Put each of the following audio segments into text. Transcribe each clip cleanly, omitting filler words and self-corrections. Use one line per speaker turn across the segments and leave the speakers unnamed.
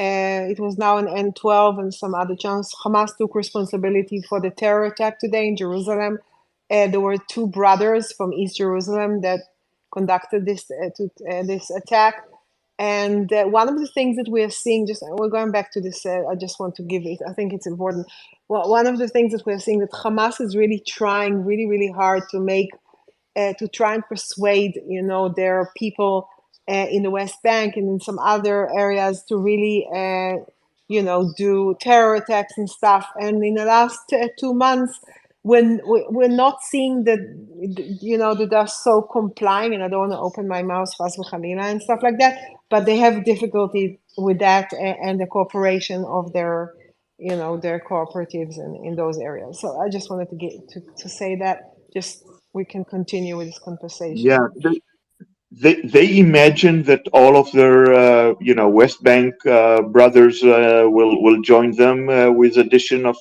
It was now in N12 and some other chunks. Hamas took responsibility for the terror attack today in Jerusalem. There were two brothers from East Jerusalem that conducted this attack. And one of the things that we are seeing, we're going back to this, I just want to give it, I think it's important. Well, one of the things that we're seeing that Hamas is really trying really, really hard to try and persuade, their people in the West Bank and in some other areas to really, do terror attacks and stuff. And in the last 2 months, when we're not seeing that, that they're so complying, and I don't want to open my mouth, chas v'chamila, and stuff like that, but they have difficulty with that and the cooperation of their cooperatives in those areas. So I just wanted to say that, just we can continue with this conversation.
Yeah, they imagine that all of their West Bank brothers will join them with addition of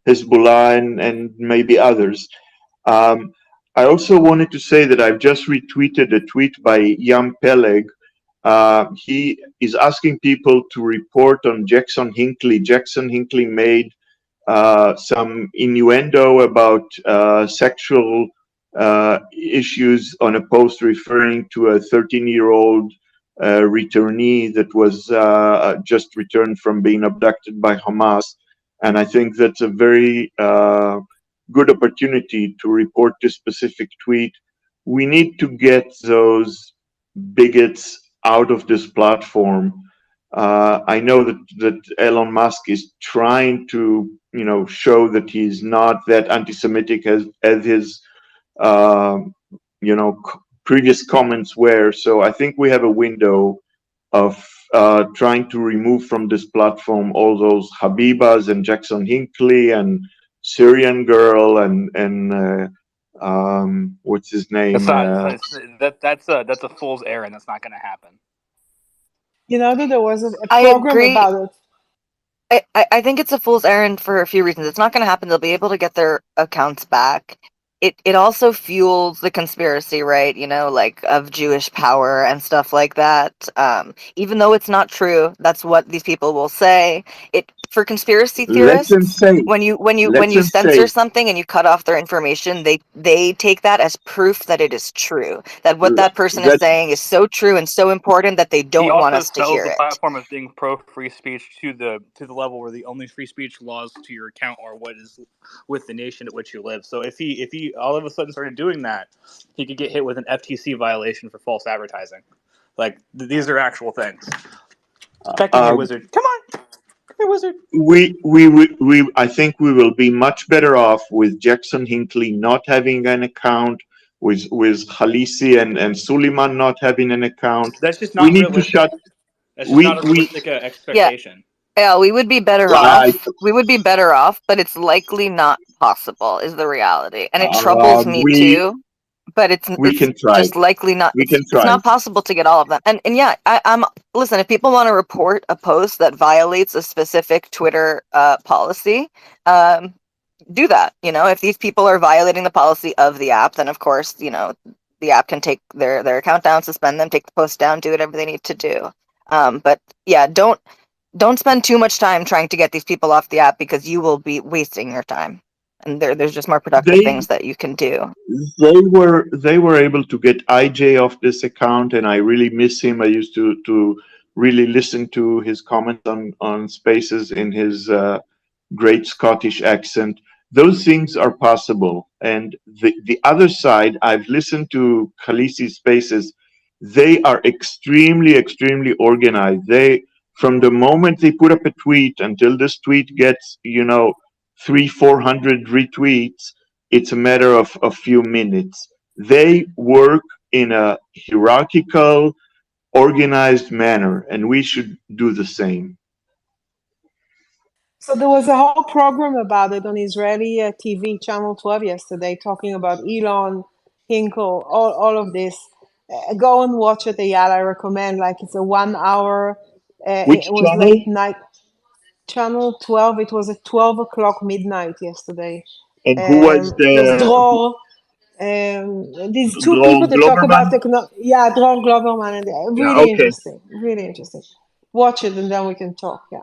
Hezbollah and maybe others. I also wanted to say that I've just retweeted a tweet by Yam Peleg. He is asking people to report on Jackson Hinckley. Jackson Hinckley made some innuendo about sexual issues on a post referring to a 13-year-old returnee that was just returned from being abducted by Hamas. And I think that's a very good opportunity to report this specific tweet. We need to get those bigots out of this platform. I know that Elon Musk is trying to, show that he's not that anti-Semitic as his previous comments were. So I think we have a window of trying to remove from this platform all those Habibas and Jackson Hinckley and Syrian girl and what's his name?
That's a fool's errand. That's not going to happen.
That there was a program about it.
I think it's a fool's errand for a few reasons. It's not going to happen. They'll be able to get their accounts back. It also fuels the conspiracy, right? Like of Jewish power and stuff like that. Even though it's not true, that's what these people will say. For conspiracy theorists, when you censor something and you cut off their information, they take that as proof that it is true. That what that person is saying is so true and so important that they don't want us to hear it.
The platform of being pro free speech to the level where the only free speech laws to your account are what is with the nation at which you live. So if he all of a sudden started doing that, he could get hit with an FTC violation for false advertising. Like these are actual things. Checking your wizard. Come on. Hey, wizard.
I think we will be much better off with Jackson Hinckley not having an account, with Khalisi and Suleiman not having an account.
That's just not realistic. That's just not a realistic expectation.
Yeah, we would be better off. We would be better off, but it's likely not possible, is the reality. And it troubles me too. But it's just likely not. It's not possible to get all of them. And yeah, I'm listen. If people want to report a post that violates a specific Twitter policy, do that. If these people are violating the policy of the app, then of course, the app can take their account down, suspend them, take the post down, do whatever they need to do. But yeah, don't spend too much time trying to get these people off the app, because you will be wasting your time. And there's just more productive things that you can do.
They were able to get IJ off this account, and I really miss him. I used to really listen to his comments on Spaces in his great Scottish accent. Those things are possible. And the other side, I've listened to Khalisi's Spaces. They are extremely, extremely organized. From the moment they put up a tweet until this tweet gets, 300-400 retweets, it's a matter of a few minutes. They work in a hierarchical, organized manner, and we should do the same.
So there was a whole program about it on Israeli TV, Channel 12 yesterday, talking about Elon, Hinkle, all of this. Go and watch it, Eyal. I recommend. It's a 1 hour.
Which
it was
channel?
Late night. Channel 12. It was at 12 o'clock midnight yesterday.
And who was
the Dror? These two people that talk about technology. Yeah, Dror Globerman. And really interesting. Really interesting. watch it and then we can talk. Yeah.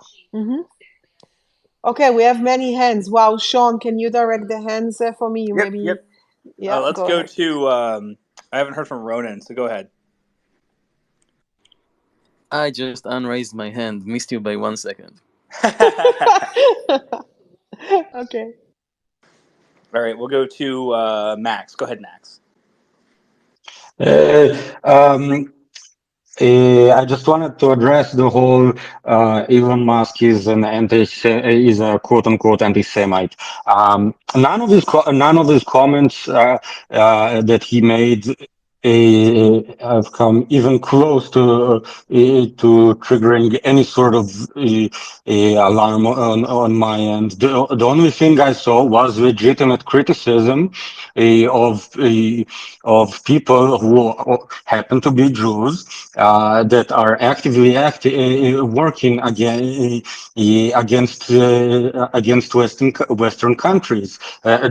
Okay, we have many hands. Wow, Sean, can you direct the hands there for me? You
Yep,
maybe,
yep.
yeah,
Let's
go
go
ahead.
to. I haven't heard from Ronan, so go ahead.
I just unraised my hand. Missed you by 1 second.
Okay.
All right, we'll go to Max. Go ahead, Max.
Uh, um, I just wanted to address the whole Elon Musk is an anti is a quote unquote anti-Semite. None of his comments that he made have come even close to triggering any sort of alarm on my end. The only thing I saw was legitimate criticism of people who happen to be Jews that are actively working against Western countries. I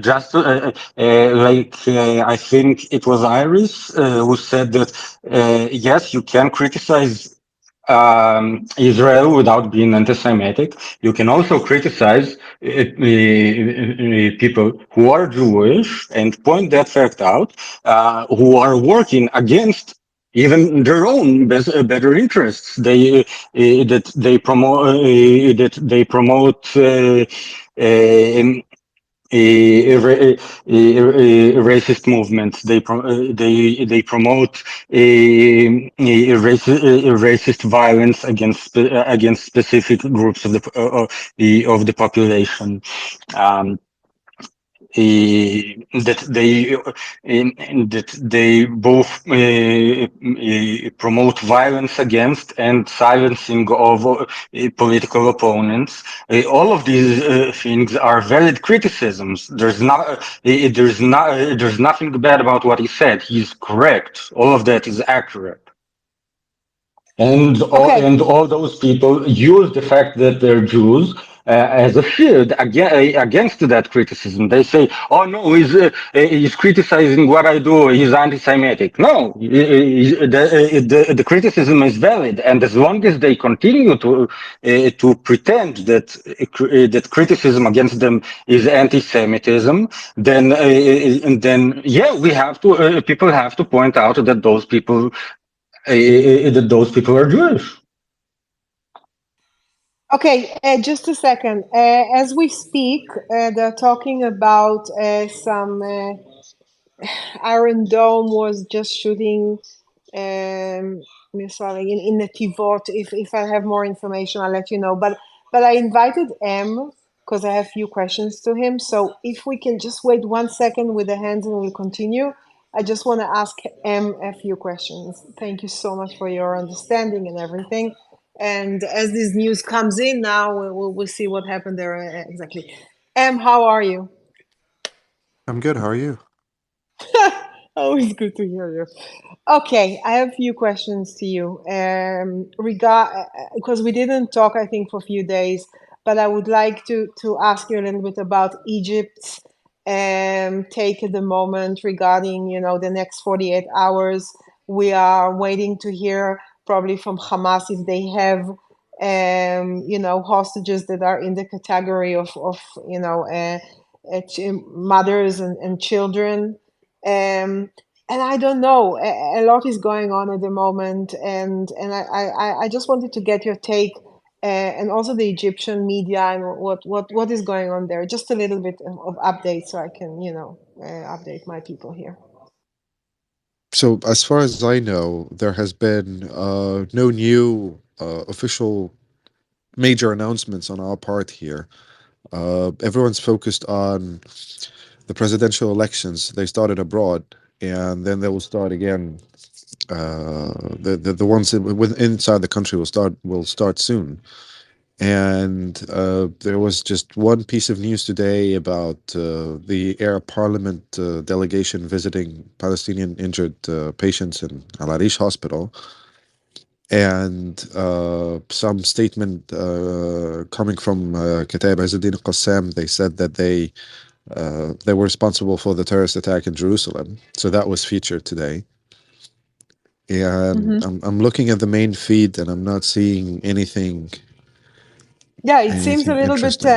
think it was Iris who said that yes, you can criticize Israel without being anti-Semitic. You can also criticize people who are Jewish and point that fact out, who are working against even their own better interests. They promote racist movements. They promote racist violence against specific groups of the population. Um, that they both promote violence against and silencing of political opponents. All of these things are valid criticisms. There's nothing bad about what he said. He's correct. All of that is accurate.
Okay.
And all those people use the fact that they're Jews as a shield against that criticism. They say, "Oh no, he's criticizing what I do. He's anti-Semitic." No, the criticism is valid, and as long as they continue to pretend that criticism against them is anti-Semitism, then yeah, we have to people have to point out that those people are Jewish.
Okay, just a second. As we speak, they're talking about some Iron Dome was just shooting missile in Netivot. If I have more information, I'll let you know. But I invited M because I have a few questions to him. So if we can just wait 1 second with the hands and we'll continue. I just want to ask M a few questions. Thank you so much for your understanding and everything. And as this news comes in now, we'll see what happened there exactly. M, how are you?
I'm good. How are you?
Always good to hear you. Okay, I have a few questions to you. Because we didn't talk, I think, for a few days, but I would like to ask you a little bit about Egypt's take at the moment regarding, the next 48 hours. We are waiting to hear probably from Hamas if they have, hostages that are in the category of mothers and children. And I don't know. A lot is going on at the moment, and I just wanted to get your take, and also the Egyptian media and what is going on there. Just a little bit of update, so I can update my people here.
So, as far as I know, there has been no new official major announcements on our part here. Everyone's focused on the presidential elections. They started abroad, and then they will start again. The ones inside the country will start soon. And there was just one piece of news today about the Arab Parliament delegation visiting Palestinian injured patients in Al Arish Hospital, and some statement coming from Kataib Azzuddin Qassam. They said that they were responsible for the terrorist attack in Jerusalem. So that was featured today. and
Hmm.
I'm looking at the main feed and I'm not seeing
Yeah, it seems a
anything
little bit,
interesting.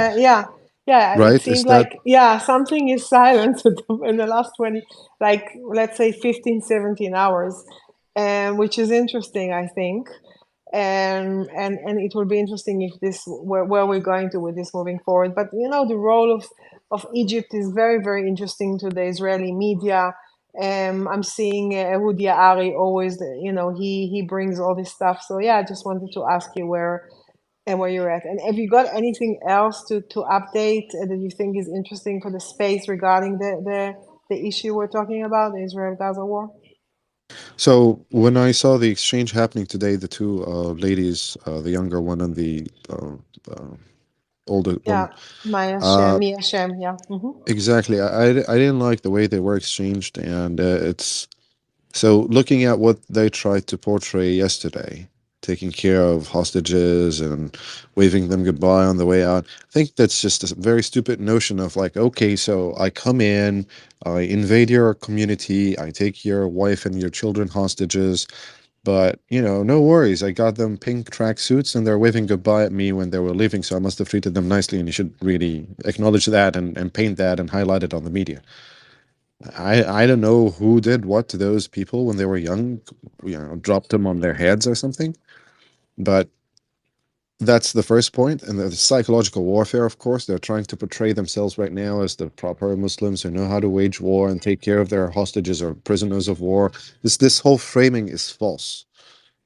yeah, it
Right? Is
seemed
that
like, yeah, something is silent in the last 20, like, let's say 15, 17 hours, which is interesting, I think. And it will be interesting if this, where we're going to with this moving forward. But, the role of Egypt is very, very interesting to the Israeli media. I'm seeing Ehud Yaari always, he brings all this stuff. So, yeah, I just wanted to ask you where you're at. And have you got anything else to update that you think is interesting for the space regarding the issue we're talking about, the Israel-Gaza war?
so? When I saw the exchange happening today, the two ladies, the younger one and the uh, older
Yeah,
one,
Maya
uh,
Shem, yeah. Hmm.
exactly. I didn't like the way they were exchanged, and it's so looking at what they tried to portray yesterday, taking care of hostages and waving them goodbye on the way out. I think that's just a very stupid notion of like, okay, so I come in, I invade your community, I take your wife and your children hostages, but no worries. I got them pink tracksuits and they're waving goodbye at me when they were leaving, so I must have treated them nicely, and you should really acknowledge that and paint that and highlight it on the media. I don't know who did what to those people when they were young, dropped them on their heads or something. But that's the first point. And the psychological warfare, of course, they're trying to portray themselves right now as the proper Muslims who know how to wage war and take care of their hostages or prisoners of war. This whole framing is false.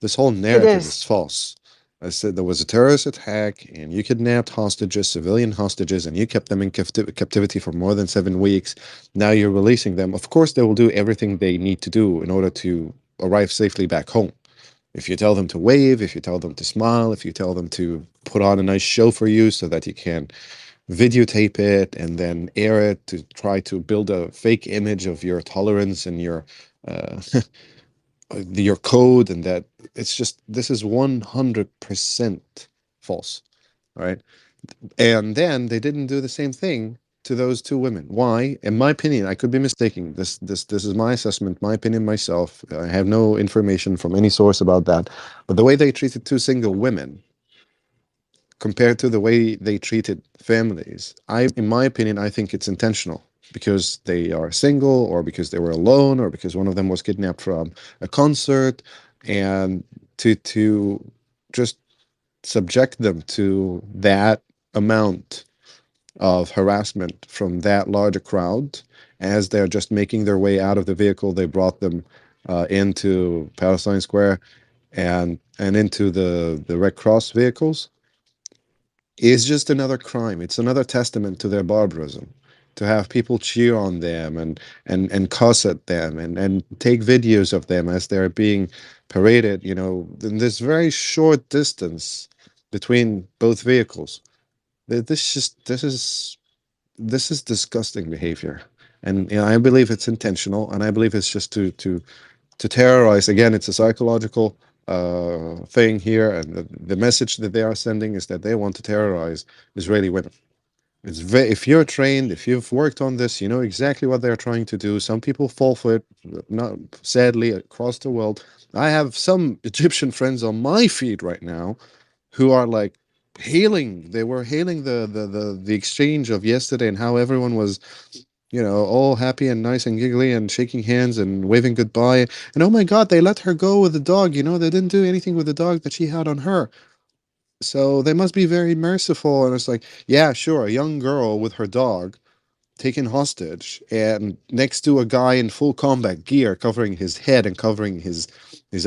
This whole
It
narrative
is.
is false. I said there was a terrorist attack and you kidnapped hostages, civilian hostages, and you kept them in captivity for more than 7 weeks. Now you're releasing them. Of course, they will do everything they need to do in order to arrive safely back home. If you tell them to wave, if you tell them to smile, if you tell them to put on a nice show for you so that you can videotape it and then air it to try to build a fake image of your tolerance and uh, your code, and that it's just this is 100% false, right? And then they didn't do the same thing to those two women. Why? In my opinion, I could be mistaken. This is my assessment, my opinion, myself. I have no information from any source about that. But the way they treated two single women compared to the way they treated families, in my opinion, I think it's intentional because they are single or because they were alone or because one of them was kidnapped from a concert, and to just subject them to that amount of harassment from that large a crowd as they're just making their way out of the vehicle they brought them into Palestine Square and into the Red Cross vehicles is just another crime. It's another testament to their barbarism. To have people cheer on them and cuss at them and take videos of them as they're being paraded, in this very short distance between both vehicles. This is disgusting behavior, and I believe it's intentional, and I believe it's just to terrorize. Again, it's a psychological thing here, and the message that they are sending is that they want to terrorize Israeli women. If you're trained, if you've worked on this, you know exactly what they're trying to do. Some people fall for it, not sadly across the world. I have some Egyptian friends on my feed right now who are like hailing. They were hailing the exchange of yesterday and how everyone was, all happy and nice and giggly and shaking hands and waving goodbye. And oh my God, they let her go with the dog. They didn't do anything with the dog that she had on her. So they must be very merciful. And it's like, yeah, sure, a young girl with her dog taken hostage and next to a guy in full combat gear covering his head and covering his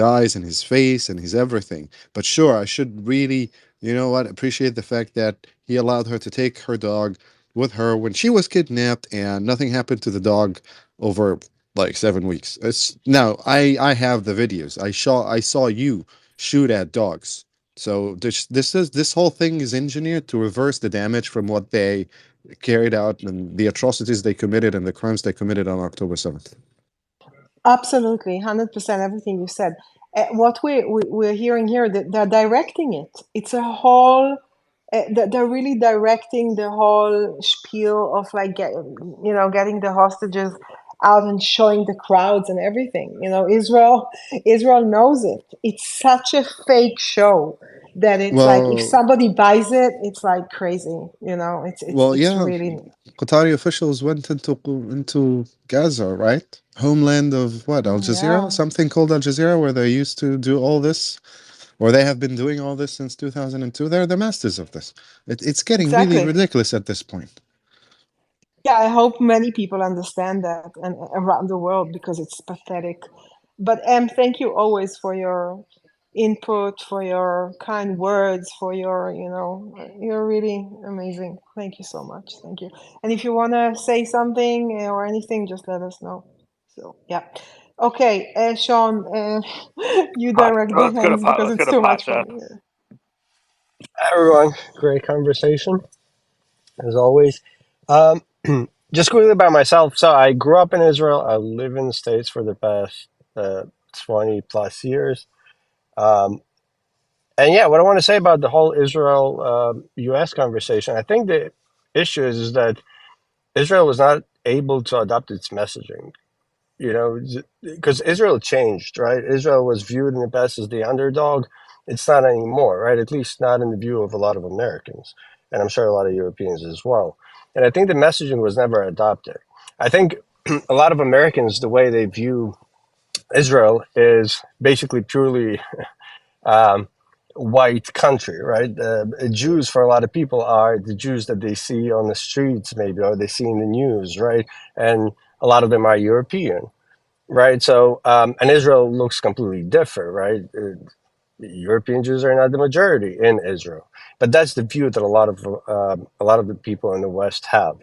eyes and his face and his everything. But sure, I should really, appreciate the fact that he allowed her to take her dog with her when she was kidnapped and nothing happened to the dog over like 7 weeks. It's now I have the videos. I saw you shoot at dogs. So this whole thing is engineered to reverse the damage from what they carried out and the atrocities they committed and the crimes they committed on October 7th.
Absolutely, 100% everything you said. What we're hearing here, that they're directing it. It's a whole, they're really directing the whole spiel of like, getting the hostages out and showing the crowds and everything. Israel knows it. It's such a fake show that it's like if
Well,
somebody buys it, it's like crazy. It's
yeah,
really
Qatari officials went into Gaza, right? Homeland of what? Al Jazeera?
yeah,
Something called Al Jazeera, where they used to do all this, or they have been doing all this since 2002. They're the masters of this. It's getting really
exactly.
ridiculous at this point.
Yeah, I hope many people understand that and around the world because it's pathetic. But thank you always for your input, for your kind words, for you're really amazing. Thank you so much. Thank you. And if you want to say something or anything, just let us know. So, yeah. Okay, Sean, you direct the hands because
Let's go
it's
to
too much
Pasha.
for me.
Everyone, great conversation as always. Um, just quickly about myself. So I grew up in Israel. I live in the States for the past 20 plus years. Um, and yeah, what I want to say about the whole Israel US conversation, I think the issue is that Israel was not able to adopt its messaging. Because Israel changed, right? Israel was viewed in the past as the underdog. It's not anymore, right? At least not in the view of a lot of Americans, and I'm sure a lot of Europeans as well. And I think the messaging was never adopted. I think a lot of Americans, the way they view Israel is basically purely um, white country, right? Jews for a lot of people are the Jews that they see on the streets, maybe, or they see in the news, right? And a lot of them are European, right? So, and Israel looks completely different, right? European Jews are not the majority in Israel, but that's the view that a lot of the people in the West have.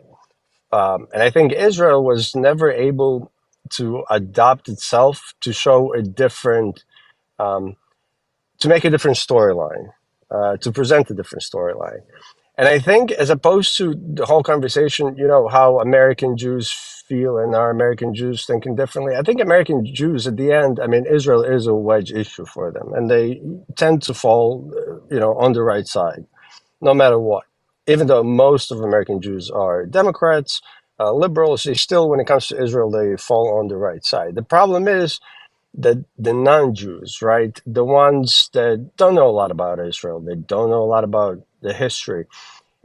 And I think Israel was never able to adopt itself to show a different, um, to make a different storyline, to present a different storyline. And I think, as opposed to the whole conversation, how American Jews feel and are American Jews thinking differently, I think American Jews, at the end, I mean, Israel is a wedge issue for them, and they tend to fall, on the right side, no matter what. Even though most of American Jews are Democrats, liberals, they still, when it comes to Israel, they fall on the right side. The problem is that the non-Jews, right, the ones that don't know a lot about Israel, they don't know a lot about the history,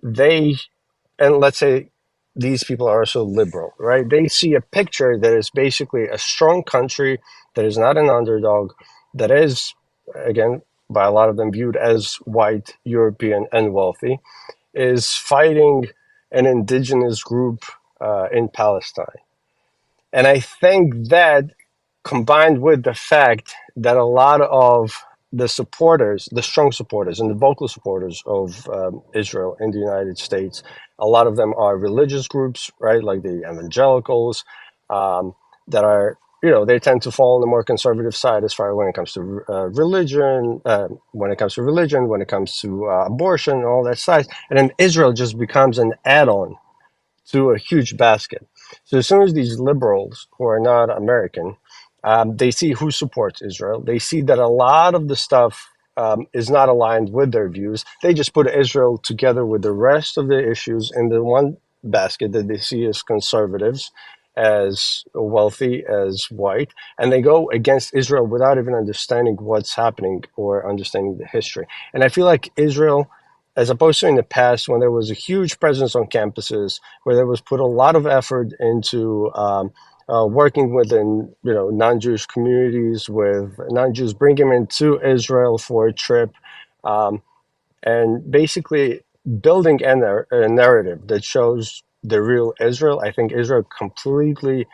they, and let's say these people are also liberal, right? They see a picture that is basically a strong country that is not an underdog, that is, again, by a lot of them viewed as white, European, and wealthy, is fighting an indigenous group in Palestine. And I think that, combined with the fact that a lot of the supporters, the strong supporters and the vocal supporters of Israel in the United States, a lot of them are religious groups, right? Like the evangelicals, that are, they tend to fall on the more conservative side as far when it comes to religion, when it comes to abortion, all that side. And then Israel just becomes an add-on to a huge basket. So as soon as these liberals who are not American, they see who supports Israel, they see that a lot of the stuff is not aligned with their views. They just put Israel together with the rest of the issues in the one basket that they see as conservatives, as wealthy, as white, and they go against Israel without even understanding what's happening or understanding the history. And I feel like Israel, as opposed to in the past when there was a huge presence on campuses, where there was put a lot of effort into working within non-Jewish communities, with non-Jews, bring them into Israel for a trip, and basically building a narrative that shows the real Israel. I think Israel completely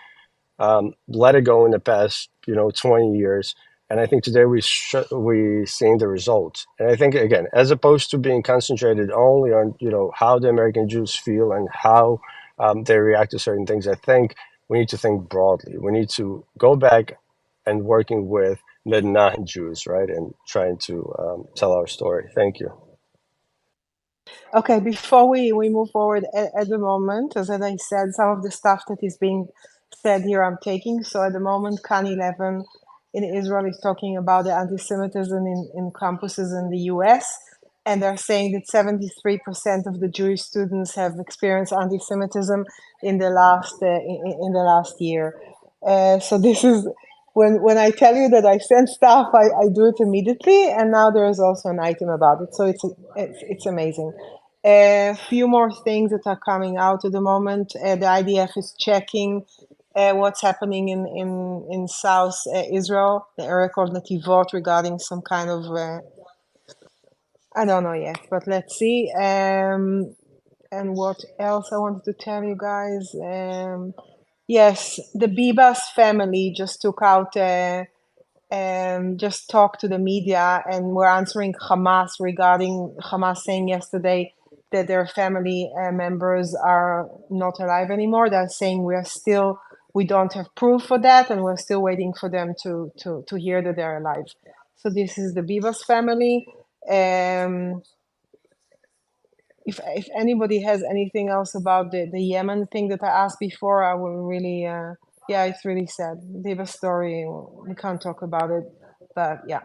let it go in the past 20 years, and I think today we seeing the results. And I think, again, as opposed to being concentrated only on how the American Jews feel and how they react to certain things, I think we need to think broadly. We need to go back and working with the non-Jews, right, and trying to tell our story. Thank you.
Okay, before we move forward at the moment, as I said, some of the stuff that is being said here I'm taking. So at the moment, Khan 11 in Israel is talking about the anti-Semitism in campuses in the US. and they're saying that 73% of the Jewish students have experienced anti-Semitism in the last year. So this is when I tell you that I send stuff, I do it immediately, and now there is also an item about it. So it's amazing. A few more things that are coming out at the moment. The IDF is checking what's happening in South Israel, the area called Nativot, regarding some kind of I don't know yet, but let's see. And what else I wanted to tell you guys? Yes, the Bibas family just took out, just talked to the media, and were answering Hamas regarding Hamas saying yesterday that their family members are not alive anymore. They're saying we don't have proof for that, and we're still waiting for them to hear that they're alive. So this is the Bibas family. If anybody has anything else about the Yemen thing that I asked before, I will really, yeah, it's really sad. Diva story, we can't talk about it, but yeah.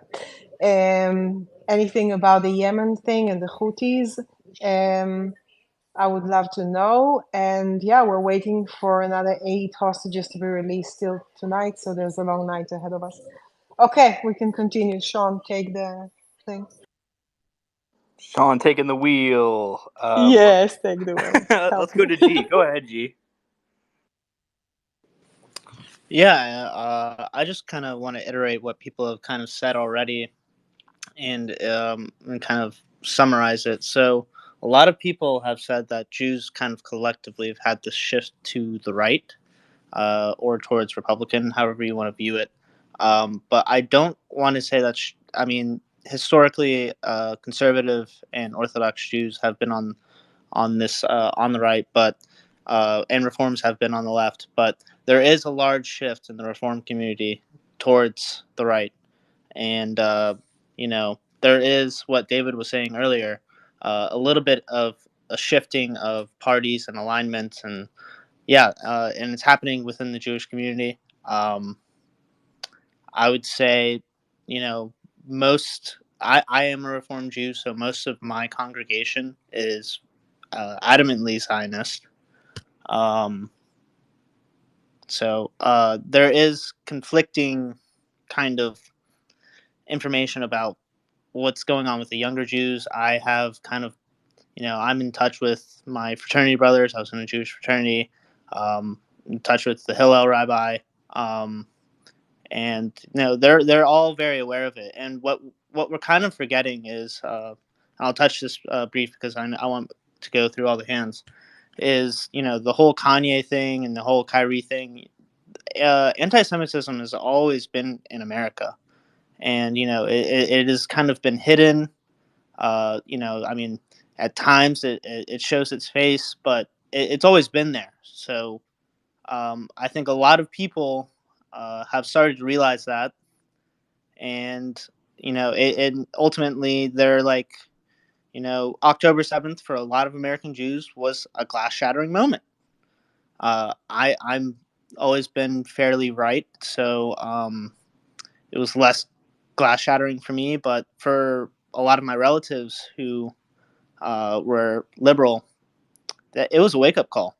Anything about the Yemen thing and the Houthis, I would love to know. And yeah, we're waiting for another 8 hostages to be released still tonight, so there's a long night ahead of us. Okay, we can continue. Sean, take the thing.
Sean taking the wheel.
Yes, take the wheel.
Let's go to G. Go ahead, G.
Yeah, I just kind of want to iterate what people have kind of said already, and kind of summarize it. So a lot of people have said that Jews kind of collectively have had this shift to the right, or towards Republican, however you want to view it. But I don't want to say that. I mean, historically, conservative and Orthodox Jews have been on this on the right, but and reforms have been on the left. But there is a large shift in the reform community towards the right, and there is what David was saying earlier, a little bit of a shifting of parties and alignments, and and it's happening within the Jewish community. I would say, most. I am a Reformed Jew, so most of my congregation is adamantly Zionist. So there is conflicting kind of information about what's going on with the younger Jews. I have kind of, I'm in touch with my fraternity brothers. I was in a Jewish fraternity, in touch with the Hillel rabbi, and they're all very aware of it. And what we're kind of forgetting is, I'll touch this brief because I want to go through all the hands. Is the whole Kanye thing and the whole Kyrie thing. Anti-Semitism has always been in America, and it has kind of been hidden. I mean, at times it shows its face, but it's always been there. So I think a lot of people have started to realize that, and ultimately they're like, October 7th for a lot of American Jews was a glass shattering moment. I'm always been fairly right, so it was less glass shattering for me, but for a lot of my relatives who were liberal, that it was a wake up call.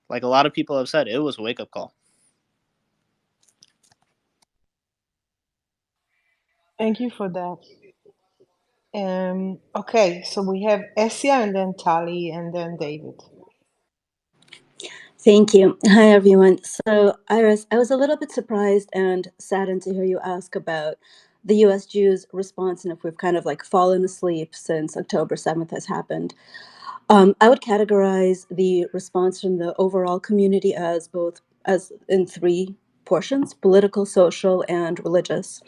Like a lot of people have said, it was a wake up call.
Thank you for that. Okay, so we have Essia and then Tali and then David.
Thank you. Hi, everyone. So, Iris, I was a little bit surprised and saddened to hear you ask about the U.S. Jews' response and if we've kind of like fallen asleep since October 7th has happened. I would categorize the response from the overall community as in 3 portions: political, social, and religious.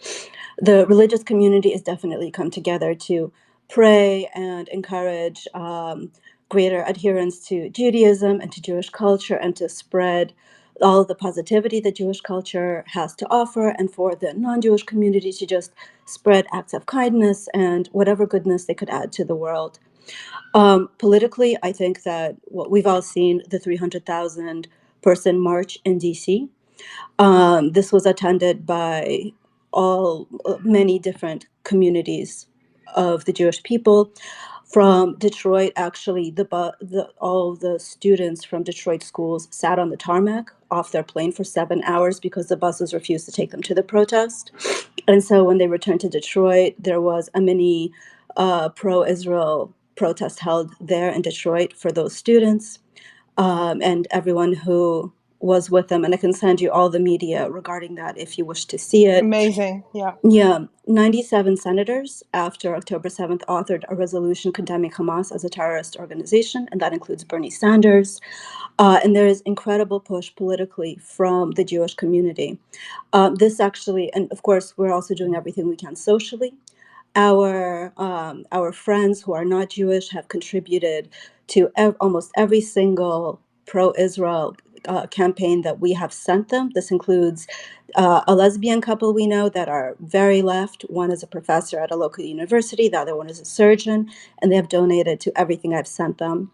The religious community has definitely come together to pray and encourage greater adherence to Judaism and to Jewish culture, and to spread all of the positivity that Jewish culture has to offer, and for the non-Jewish community to just spread acts of kindness and whatever goodness they could add to the world. Politically, I think that we've all seen the 300,000 person march in DC. This was attended by many different communities of the Jewish people. From Detroit, actually, all the students from Detroit schools sat on the tarmac off their plane for 7 hours because the buses refused to take them to the protest. And so when they returned to Detroit, there was a mini pro-Israel protest held there in Detroit for those students, and everyone who was with them. And I can send you all the media regarding that if you wish to see it.
Amazing. Yeah.
Yeah. 97 senators after October 7th authored a resolution condemning Hamas as a terrorist organization, and that includes Bernie Sanders. And there is incredible push politically from the Jewish community. This actually, and of course, we're also doing everything we can socially. Our friends who are not Jewish have contributed to almost every single pro-Israel campaign that we have sent them. This includes a lesbian couple we know that are very left. One is a professor at a local university, the other one is a surgeon, and they have donated to everything I've sent them.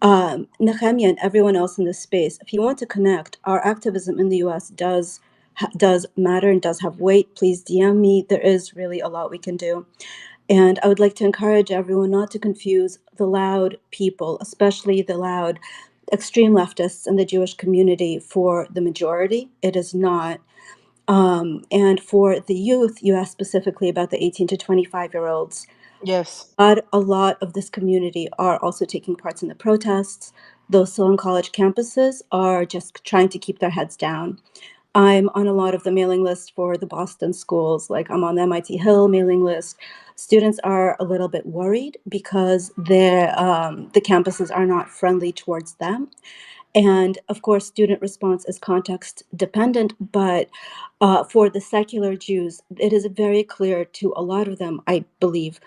Nehemia and everyone else in this space, if you want to connect, our activism in the US does matter and does have weight. Please DM me. There is really a lot we can do. And I would like to encourage everyone not to confuse the loud people, especially the loud extreme leftists in the Jewish community, for the majority. It is not. And for the youth, you asked specifically about the 18 to 25-year-olds.
Yes.
A lot of this community are also taking parts in the protests. Those still on college campuses are just trying to keep their heads down. I'm on a lot of the mailing lists for the Boston schools, like I'm on the MIT Hill mailing list. Students are a little bit worried because the campuses are not friendly towards them. And of course, student response is context dependent, but for the secular Jews, it is very clear to a lot of them, I believe,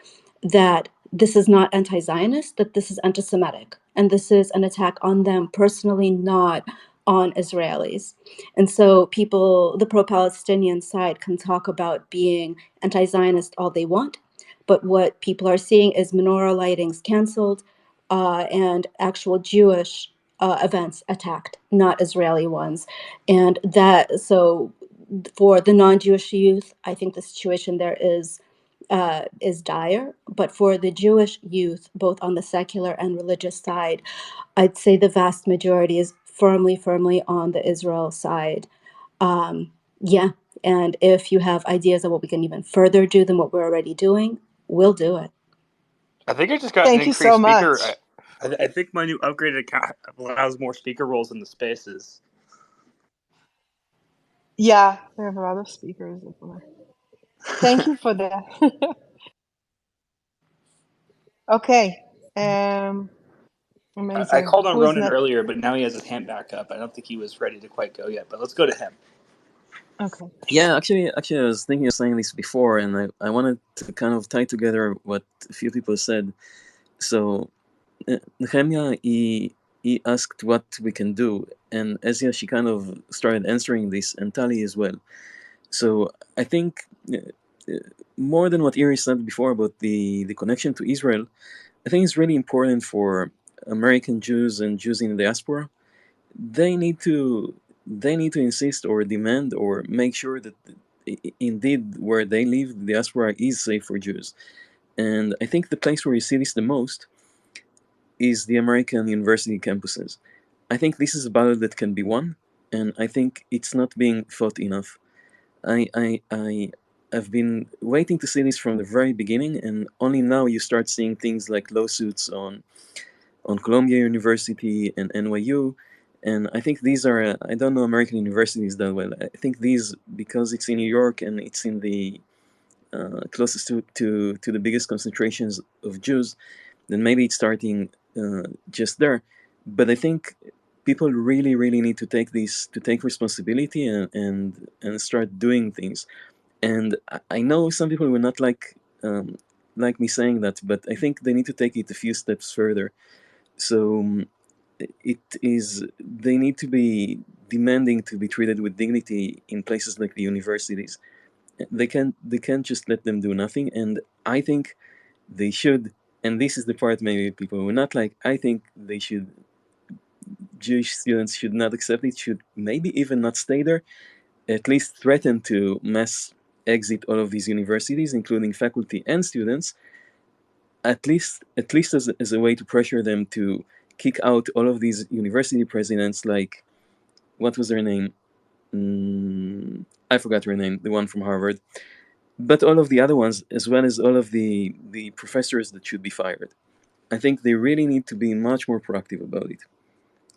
that this is not anti-Zionist, that this is anti-Semitic, and this is an attack on them personally, not on Israelis. And so people, the pro-Palestinian side, can talk about being anti-Zionist all they want, but what people are seeing is menorah lightings canceled, and actual Jewish events attacked, not Israeli ones. And that, so for the non-Jewish youth, I think the situation there is dire. But for the Jewish youth, both on the secular and religious side, I'd say the vast majority is firmly on the Israel side. Yeah, and if you have ideas of what we can even further do than what we're already doing, we'll do it.
I think I just got an
Thank you so
increased speaker.
much.
I think my new upgraded account allows more speaker roles in the spaces.
Yeah, we have a lot of speakers. Thank you for that. Okay. Amazing.
I called on
Who's
Ronan
next?
earlier, but now he has his hand back up. I don't think he was ready to quite go yet, but let's go to him.
Okay.
Yeah, actually, I was thinking of saying this before, and I wanted to kind of tie together what a few people said. So, Nehemia, he asked what we can do, and Ezia, she kind of started answering this, and Tali as well. So, I think more than what Iris said before about the connection to Israel, I think it's really important for American Jews and Jews in the diaspora. They need to insist or demand or make sure that indeed where they live, the diaspora is safe for Jews. And I think the place where you see this the most is the American university campuses. I think this is a battle that can be won, and I think it's not being fought enough. I've been waiting to see this from the very beginning, and only now you start seeing things like lawsuits on Columbia University and NYU. And I think these are, I don't know American universities that well. I think these, because it's in New York and it's in the closest to the biggest concentrations of Jews, then maybe it's starting just there. But I think people really need to take responsibility and start doing things. And I know some people will not like me saying that, but I think they need to take it a few steps further. So they need to be demanding to be treated with dignity in places like the universities. They can't just let them do nothing. And I think they should, and this is the part maybe people will not like, I think they should, Jewish students should not accept it, should maybe even not stay there, at least threaten to mass exit all of these universities, including faculty and students, at least as a way to pressure them to kick out all of these university presidents, like what was their name? I forgot her name, the one from Harvard. But all of the other ones, as well as all of the professors that should be fired. I think they really need to be much more proactive about it.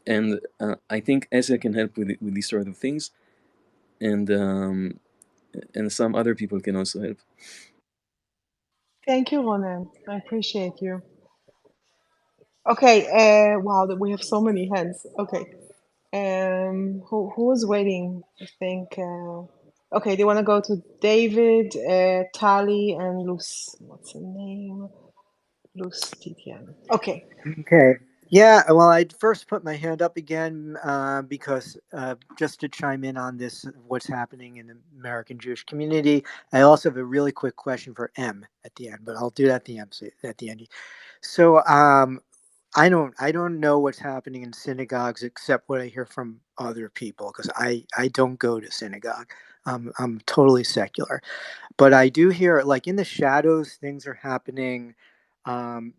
And I think Asia can help with these sort of things, and some other people can also help.
Thank you, Ronan. I appreciate you. Okay. Wow, we have so many hands. Okay. Who was waiting? I think. Okay, they want to go to David, Tali, and Luce. What's her name? Luce Titian. Okay.
Okay. Yeah, well, I'd first put my hand up again because just to chime in on this, what's happening in the American Jewish community. I also have a really quick question for M at the end, but I'll do that at the end. So I don't know what's happening in synagogues except what I hear from other people because I don't go to synagogue. I'm totally secular. But I do hear, like in the shadows, things are happening. Um,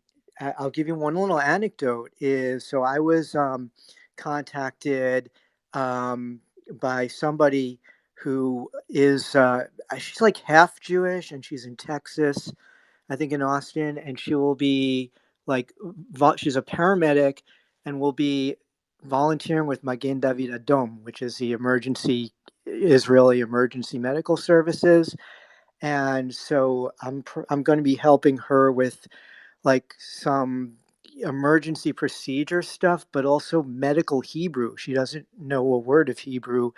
I'll give you one little anecdote. Is so I was contacted by somebody who is she's like half Jewish and she's in Texas, I think in Austin, and she will be like she's a paramedic and will be volunteering with Magen David Adom, which is the Israeli emergency medical services. And so I'm going to be helping her with like some emergency procedure stuff, but also medical Hebrew. She doesn't know a word of Hebrew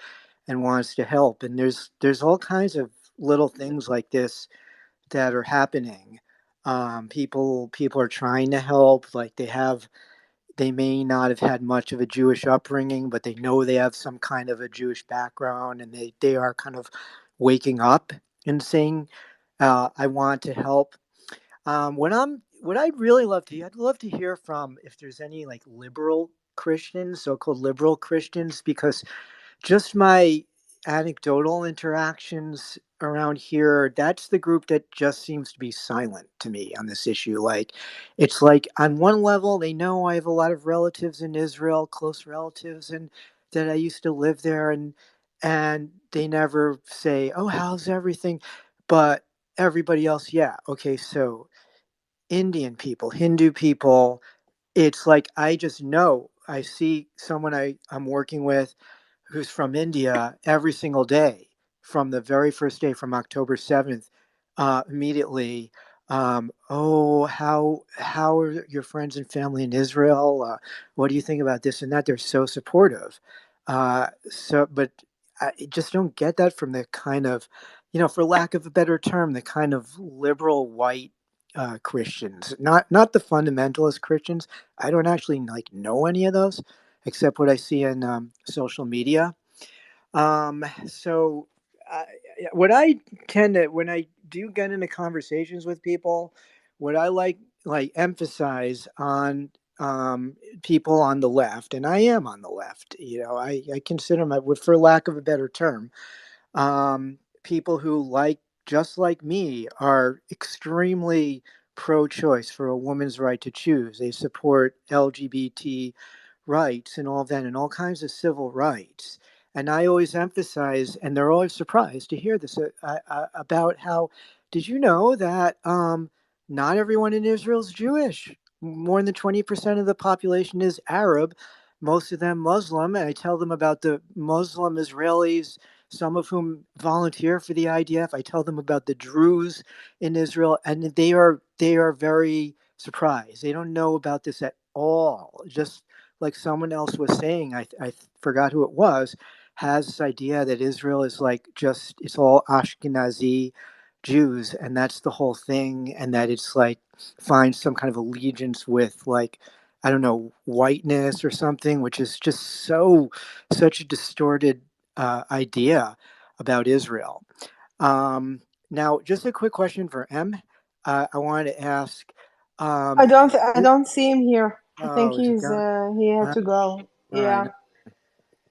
and wants to help. And there's all kinds of little things like this that are happening. People are trying to help. Like they may not have had much of a Jewish upbringing, but they know they have some kind of a Jewish background, and they are kind of waking up and saying, "I want to help." What I'd really love to, I'd love to hear from if there's any like liberal Christians, so-called liberal Christians, because just my anecdotal interactions around here, that's the group that just seems to be silent to me on this issue. Like, it's like on one level, they know I have a lot of relatives in Israel, close relatives, and that I used to live there, and they never say, "Oh, how's everything?" But everybody else, yeah, okay, so Indian people, Hindu people, it's like I just know. I see someone I'm working with who's from India every single day from the very first day, from October 7th, immediately. Oh, how are your friends and family in Israel? What do you think about this and that? They're so supportive. But I just don't get that from the kind of, for lack of a better term, the kind of liberal white Christians, not the fundamentalist Christians. I don't actually like know any of those, except what I see in social media. So, uh, what I tend to, when I do get into conversations with people, what I like emphasize on people on the left, and I am on the left. I consider for lack of a better term, people who just like me are extremely pro-choice for a woman's right to choose. They support LGBT rights and all that and all kinds of civil rights. And I always emphasize, and they're always surprised to hear this about how, did you know that not everyone in Israel is Jewish? More than 20% of the population is Arab, most of them Muslim. And I tell them about the Muslim Israelis, some of whom volunteer for the IDF. I tell them about the Druze in Israel, and they are very surprised. They don't know about this at all. Just like someone else was saying, I forgot who it was, has this idea that Israel is like just it's all Ashkenazi Jews, and that's the whole thing, and that it's like finds some kind of allegiance with like, I don't know, whiteness or something, which is just such a distorted idea about Israel. Now, just a quick question for M. I wanted to ask.
I
Um,
don't I don't see him here. I think
is it
he's
gone?
he had
Uh,
to go.
all right.
Yeah.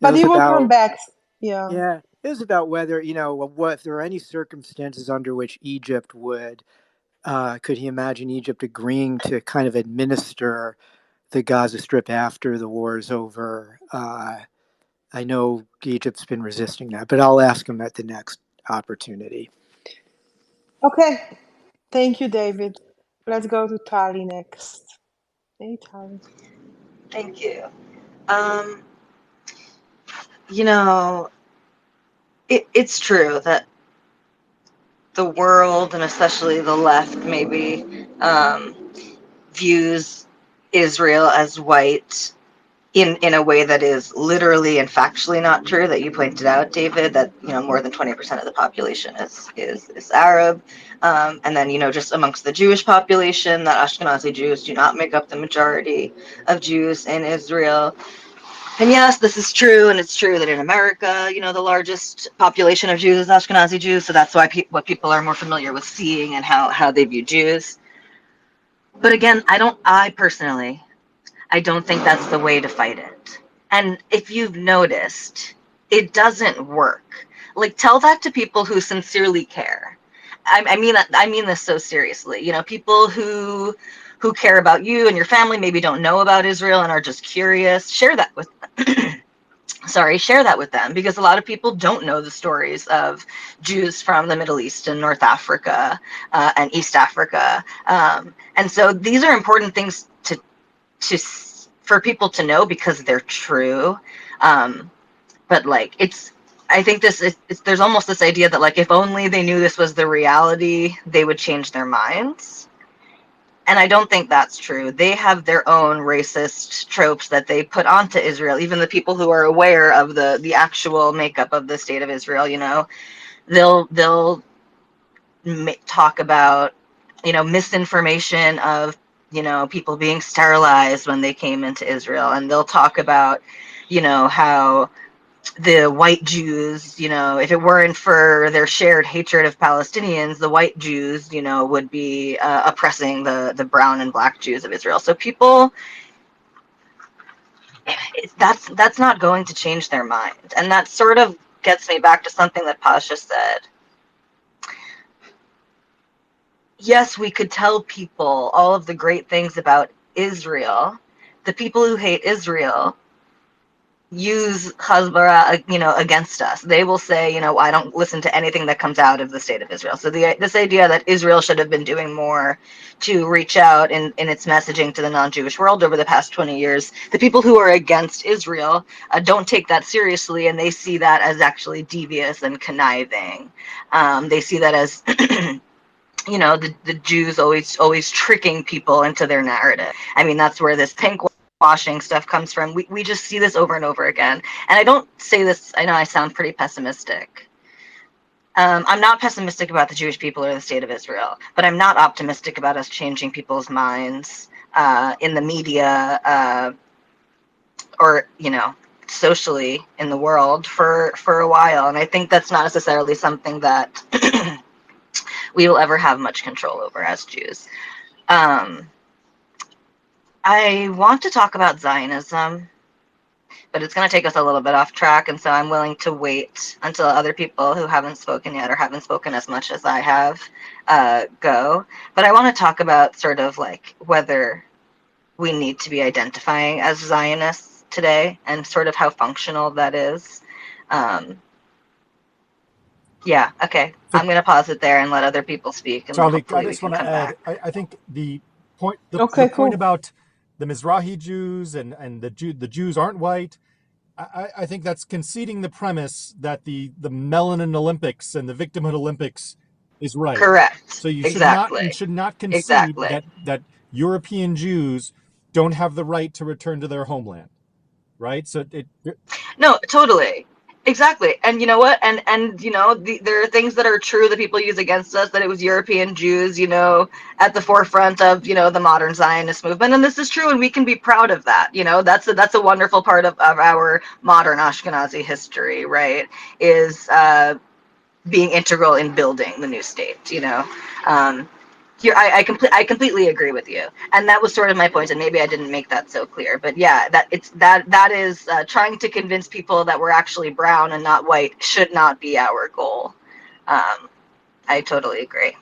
It
But
was
he will come
about
back. Yeah.
it was about whether what if there are any circumstances under which Egypt would could he imagine Egypt agreeing to kind of administer the Gaza Strip after the war is over? I know Egypt's been resisting that, but I'll ask him at the next opportunity.
Okay. Thank you, David. Let's go to Tali next. Hey, Tali.
Thank you. You know, it's true that the world, and especially the left, maybe views Israel as white in a way that is literally and factually not true. That you pointed out, David, that more than 20% of the population is Arab, and then just amongst the Jewish population, that Ashkenazi Jews do not make up the majority of Jews in Israel. And yes, this is true, and it's true that in America, the largest population of Jews is Ashkenazi Jews, so that's why what people are more familiar with seeing and how they view Jews. But again, I personally don't think that's the way to fight it. And if you've noticed, it doesn't work. Like, tell that to people who sincerely care. I mean this so seriously. People who care about you and your family, maybe don't know about Israel and are just curious. Share that with share that with them, because a lot of people don't know the stories of Jews from the Middle East and North Africa and East Africa. And so these are important things for people to know because they're true. But I think there's almost this idea that if only they knew this was the reality, they would change their minds. And I don't think that's true. They have their own racist tropes that they put onto Israel. Even the people who are aware of the actual makeup of the state of Israel, they'll talk about, misinformation of, people being sterilized when they came into Israel. And they'll talk about, how the white Jews, if it weren't for their shared hatred of Palestinians, the white Jews, would be oppressing the brown and black Jews of Israel. So people, that's not going to change their mind. And that sort of gets me back to something that Pasha said. Yes, we could tell people all of the great things about Israel. The people who hate Israel use Hasbara, against us. They will say, I don't listen to anything that comes out of the state of Israel. So this idea that Israel should have been doing more to reach out in its messaging to the non-Jewish world over the past 20 years, the people who are against Israel don't take that seriously, and they see that as actually devious and conniving. They see that as the Jews always tricking people into their narrative. I mean, that's where this pink washing stuff comes from. We just see this over and over again. And I don't say this, I know I sound pretty pessimistic. I'm not pessimistic about the Jewish people or the state of Israel, but I'm not optimistic about us changing people's minds in the media or, socially in the world for a while. And I think that's not necessarily something that we will ever have much control over as Jews. I want to talk about Zionism, but it's going to take us a little bit off track, and so I'm willing to wait until other people who haven't spoken yet or haven't spoken as much as I have go. But I want to talk about sort of whether we need to be identifying as Zionists today and sort of how functional that is. Yeah, okay. I'm going to pause it there and let other people speak, and
Charlie,
hopefully
I just want to add, I think the point about the Mizrahi Jews and the Jews aren't white, I think that's conceding the premise that the Melanin Olympics and the Victimhood Olympics is right.
Correct.
So you
exactly.
should not concede that European Jews don't have the right to return to their homeland, right? So
no, totally. Exactly. And you know what? And there are things that are true that people use against us, that it was European Jews, at the forefront of, the modern Zionist movement. And this is true, and we can be proud of that. That's a wonderful part of our modern Ashkenazi history, right? Is being integral in building the new state, I completely agree with you, and that was sort of my point, and maybe I didn't make that so clear, but yeah, that is trying to convince people that we're actually brown and not white should not be our goal. I totally agree.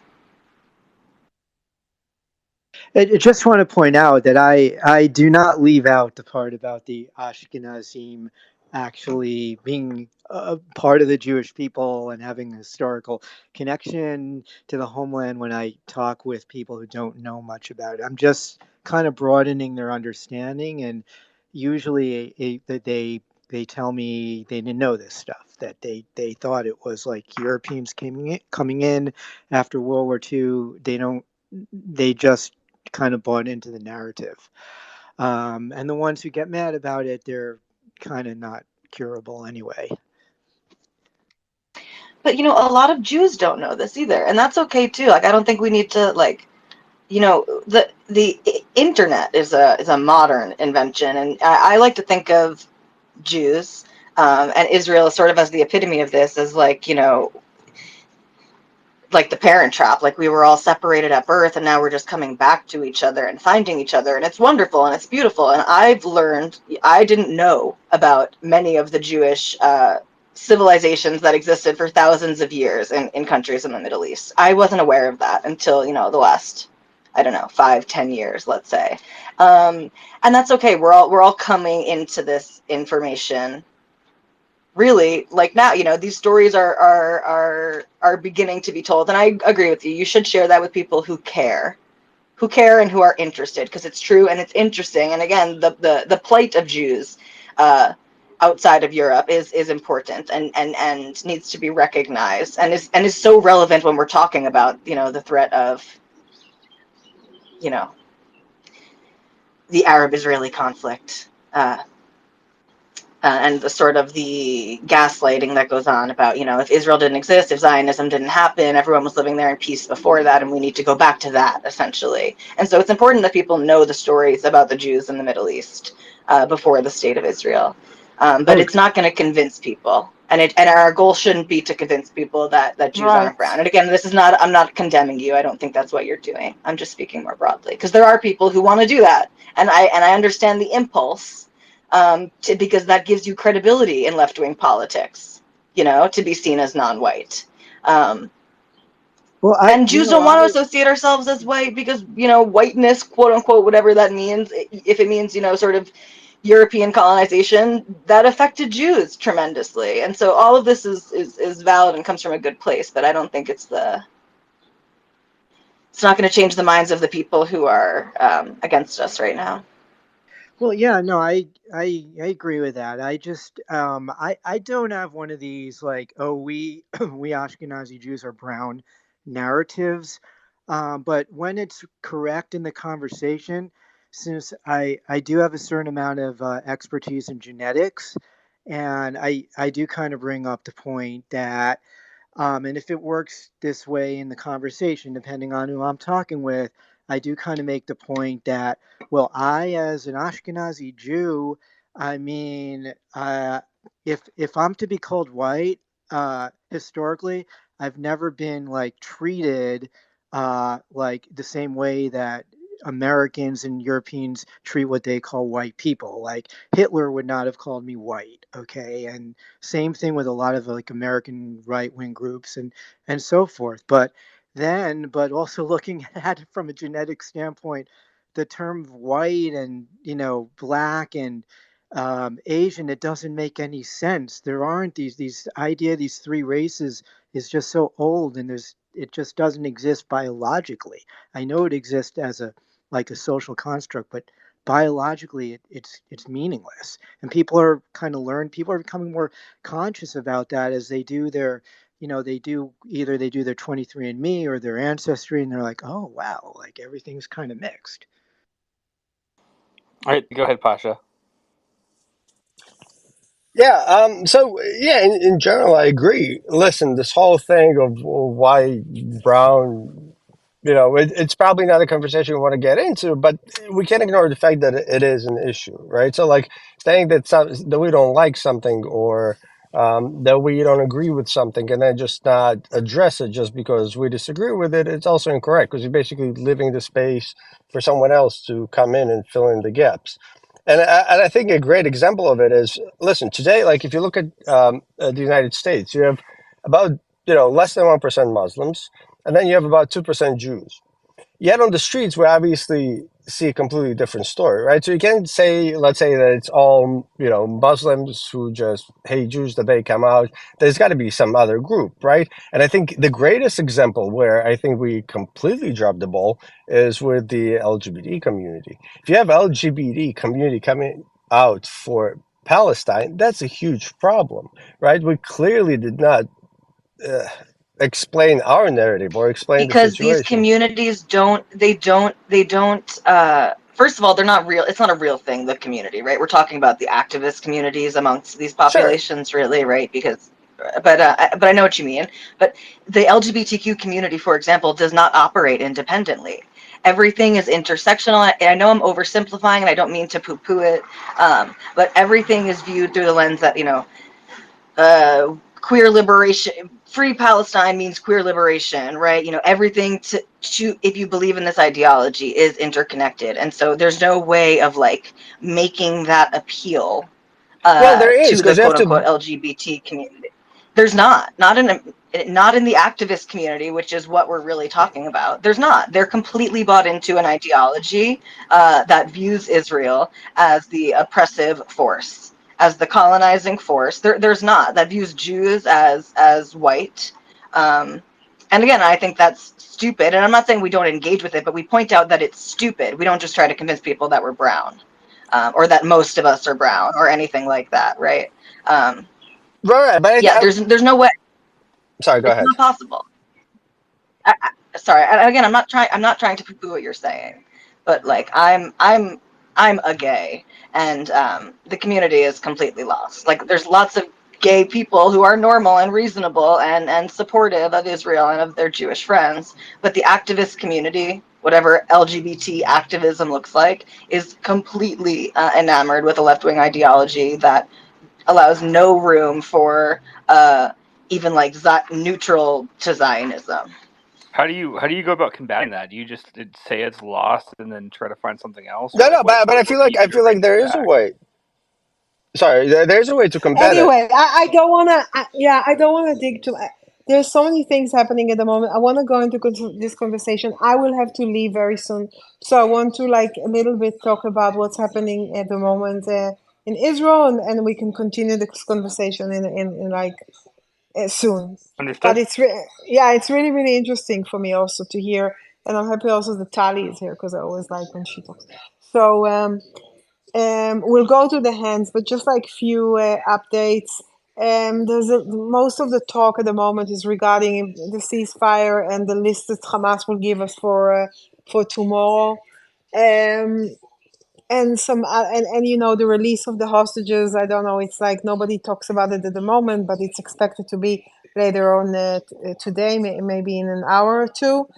I just want to point out that I do not leave out the part about the Ashkenazim actually being a part of the Jewish people and having a historical connection to the homeland when I talk with people who don't know much about it. I'm just kind of broadening their understanding, and usually that they tell me they didn't know this stuff, that they thought it was like Europeans coming in after World War II. They just kind of bought into the narrative. And the ones who get mad about it, they're kind of not curable anyway.
But a lot of Jews don't know this either, and that's okay too. Like, I don't think we need to the internet is a modern invention, and I like to think of Jews and Israel sort of as the epitome of this, as like the Parent Trap. Like, we were all separated at birth, and now we're just coming back to each other and finding each other, and it's wonderful and it's beautiful. And I didn't know about many of the Jewish civilizations that existed for thousands of years in countries in the Middle East. I wasn't aware of that until the last, I don't know, 5-10 years, let's say. And that's okay. We're all coming into this information really, like, now. These stories are beginning to be told, and I agree with you. You should share that with people who care and who are interested, because it's true and it's interesting. And again, the plight of Jews outside of Europe is important and needs to be recognized, and is so relevant when we're talking about the threat of the Arab-Israeli conflict. And the sort of the gaslighting that goes on about, if Israel didn't exist, if Zionism didn't happen, everyone was living there in peace before that, and we need to go back to that, essentially. And so it's important that people know the stories about the Jews in the Middle East before the state of Israel. But it's not going to convince people. And our goal shouldn't be to convince people that Jews aren't brown. And again, I'm not condemning you. I don't think that's what you're doing. I'm just speaking more broadly, because there are people who want to do that. And I understand the impulse, because that gives you credibility in left-wing politics, to be seen as non-white. And Jews don't want to associate ourselves as white, because, whiteness, quote unquote, whatever that means, if it means, sort of European colonization, that affected Jews tremendously. And so all of this is valid and comes from a good place, but I don't think it's not going to change the minds of the people who are against us right now.
Well, yeah, no, I agree with that. I just I don't have one of these like, oh, we we Ashkenazi Jews are brown narratives. But when it's correct in the conversation, since I do have a certain amount of expertise in genetics, and I do kind of bring up the point that and if it works this way in the conversation, depending on who I'm talking with, I do kind of make the point that, well, I, as an Ashkenazi Jew, I mean, if I'm to be called white, historically, I've never been like treated like the same way that Americans and Europeans treat what they call white people. Like, Hitler would not have called me white, okay? And same thing with a lot of like American right wing groups and so forth. But also looking at it from a genetic standpoint, the term white and black and Asian, it doesn't make any sense. There aren't these three races is just so old, and it just doesn't exist biologically. I know it exists as a like a social construct, but biologically it's meaningless. And people are becoming more conscious about that as they do their they do their 23andMe or their ancestry, and they're like, oh wow, like everything's kind of mixed.
All right, go ahead, Pasha.
Yeah. So yeah, in general, I agree. Listen, this whole thing of why brown, it's probably not a conversation we want to get into, but we can't ignore the fact that it is an issue, right? So, like, saying that we don't like something, or that we don't agree with something, and then just not address it just because we disagree with it, it's also incorrect, because you're basically leaving the space for someone else to come in and fill in the gaps. And I think a great example of it is, listen, today, like, if you look at the United States, you have about less than 1% Muslims, and then you have about 2% Jews. Yet on the streets, we obviously see a completely different story, right? So you can't say, let's say that it's all, Muslims who just hate Jews, that they come out. There's got to be some other group, right? And I think the greatest example where I think we completely dropped the ball is with the LGBT community. If you have LGBT community coming out for Palestine, that's a huge problem, right? We clearly did not uh, explain our narrative or explain the
because these
situation.
communities don't first of all, they're not real. It's not a real thing, the community, right? We're talking about the activist communities amongst these populations, sure. Really, right? Because but I know what you mean. But the LGBTQ community, for example, does not operate independently. Everything is intersectional. I know I'm oversimplifying, and I don't mean to poo-poo it, but everything is viewed through the lens that, queer liberation, free Palestine means queer liberation, right? Everything to if you believe in this ideology is interconnected, and so there's no way of making that appeal
Well, there is,
to the
because you have
quote
to.
unquote LGBT community. There's not in the activist community, which is what we're really talking about. There's not. They're completely bought into an ideology that views Israel as the oppressive force, as the colonizing force. There's not. That views Jews as white. And again, I think that's stupid. And I'm not saying we don't engage with it, but we point out that it's stupid. We don't just try to convince people that we're brown, or that most of us are brown, or anything like that, right?
Right, but
yeah, there's no way.
Sorry, go
It's
ahead.
not possible. Sorry. Again, I'm not trying to poo-poo what you're saying, but I'm a gay, and the community is completely lost. There's lots of gay people who are normal and reasonable and supportive of Israel and of their Jewish friends, but the activist community, whatever LGBT activism looks like, is completely enamored with a left-wing ideology that allows no room for even neutral to Zionism.
How do you go about combating that? Do you just say it's lost and then try to find something else?
No, but I feel like there is a way. Sorry, there's a way to combat it.
Anyway, I don't want to. Yeah, I don't want to dig too. There's so many things happening at the moment. I want to go into this conversation. I will have to leave very soon, so I want to a little bit talk about what's happening at the moment in Israel, and we can continue this conversation in soon.
Understood.
But it's really really interesting for me also to hear, and I'm happy also that Tali is here because I always like when she talks. So we'll go to the hands, but just few updates. Most of the talk at the moment is regarding the ceasefire and the list that Hamas will give us for tomorrow. And some the release of the hostages. I don't know. It's nobody talks about it at the moment, but it's expected to be later on today, maybe in an hour or two.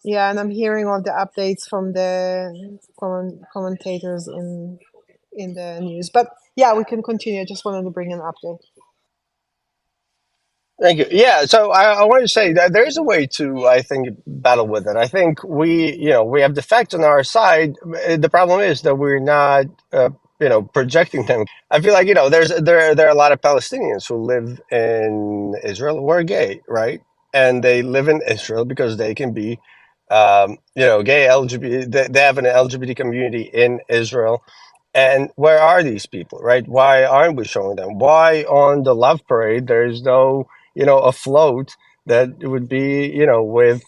Yeah, and I'm hearing all the updates from the commentators in the news. But yeah, we can continue. I just wanted to bring an update.
Thank you. Yeah, so I wanted to say that there is a way to, I think, battle with it. I think we have the facts on our side. The problem is that we're not, projecting them. I feel like there are a lot of Palestinians who live in Israel who are gay, right? And they live in Israel because they can be, gay, LGBT. They have an LGBT community in Israel. And where are these people, right? Why aren't we showing them? Why on the love parade there's no a float that would be, with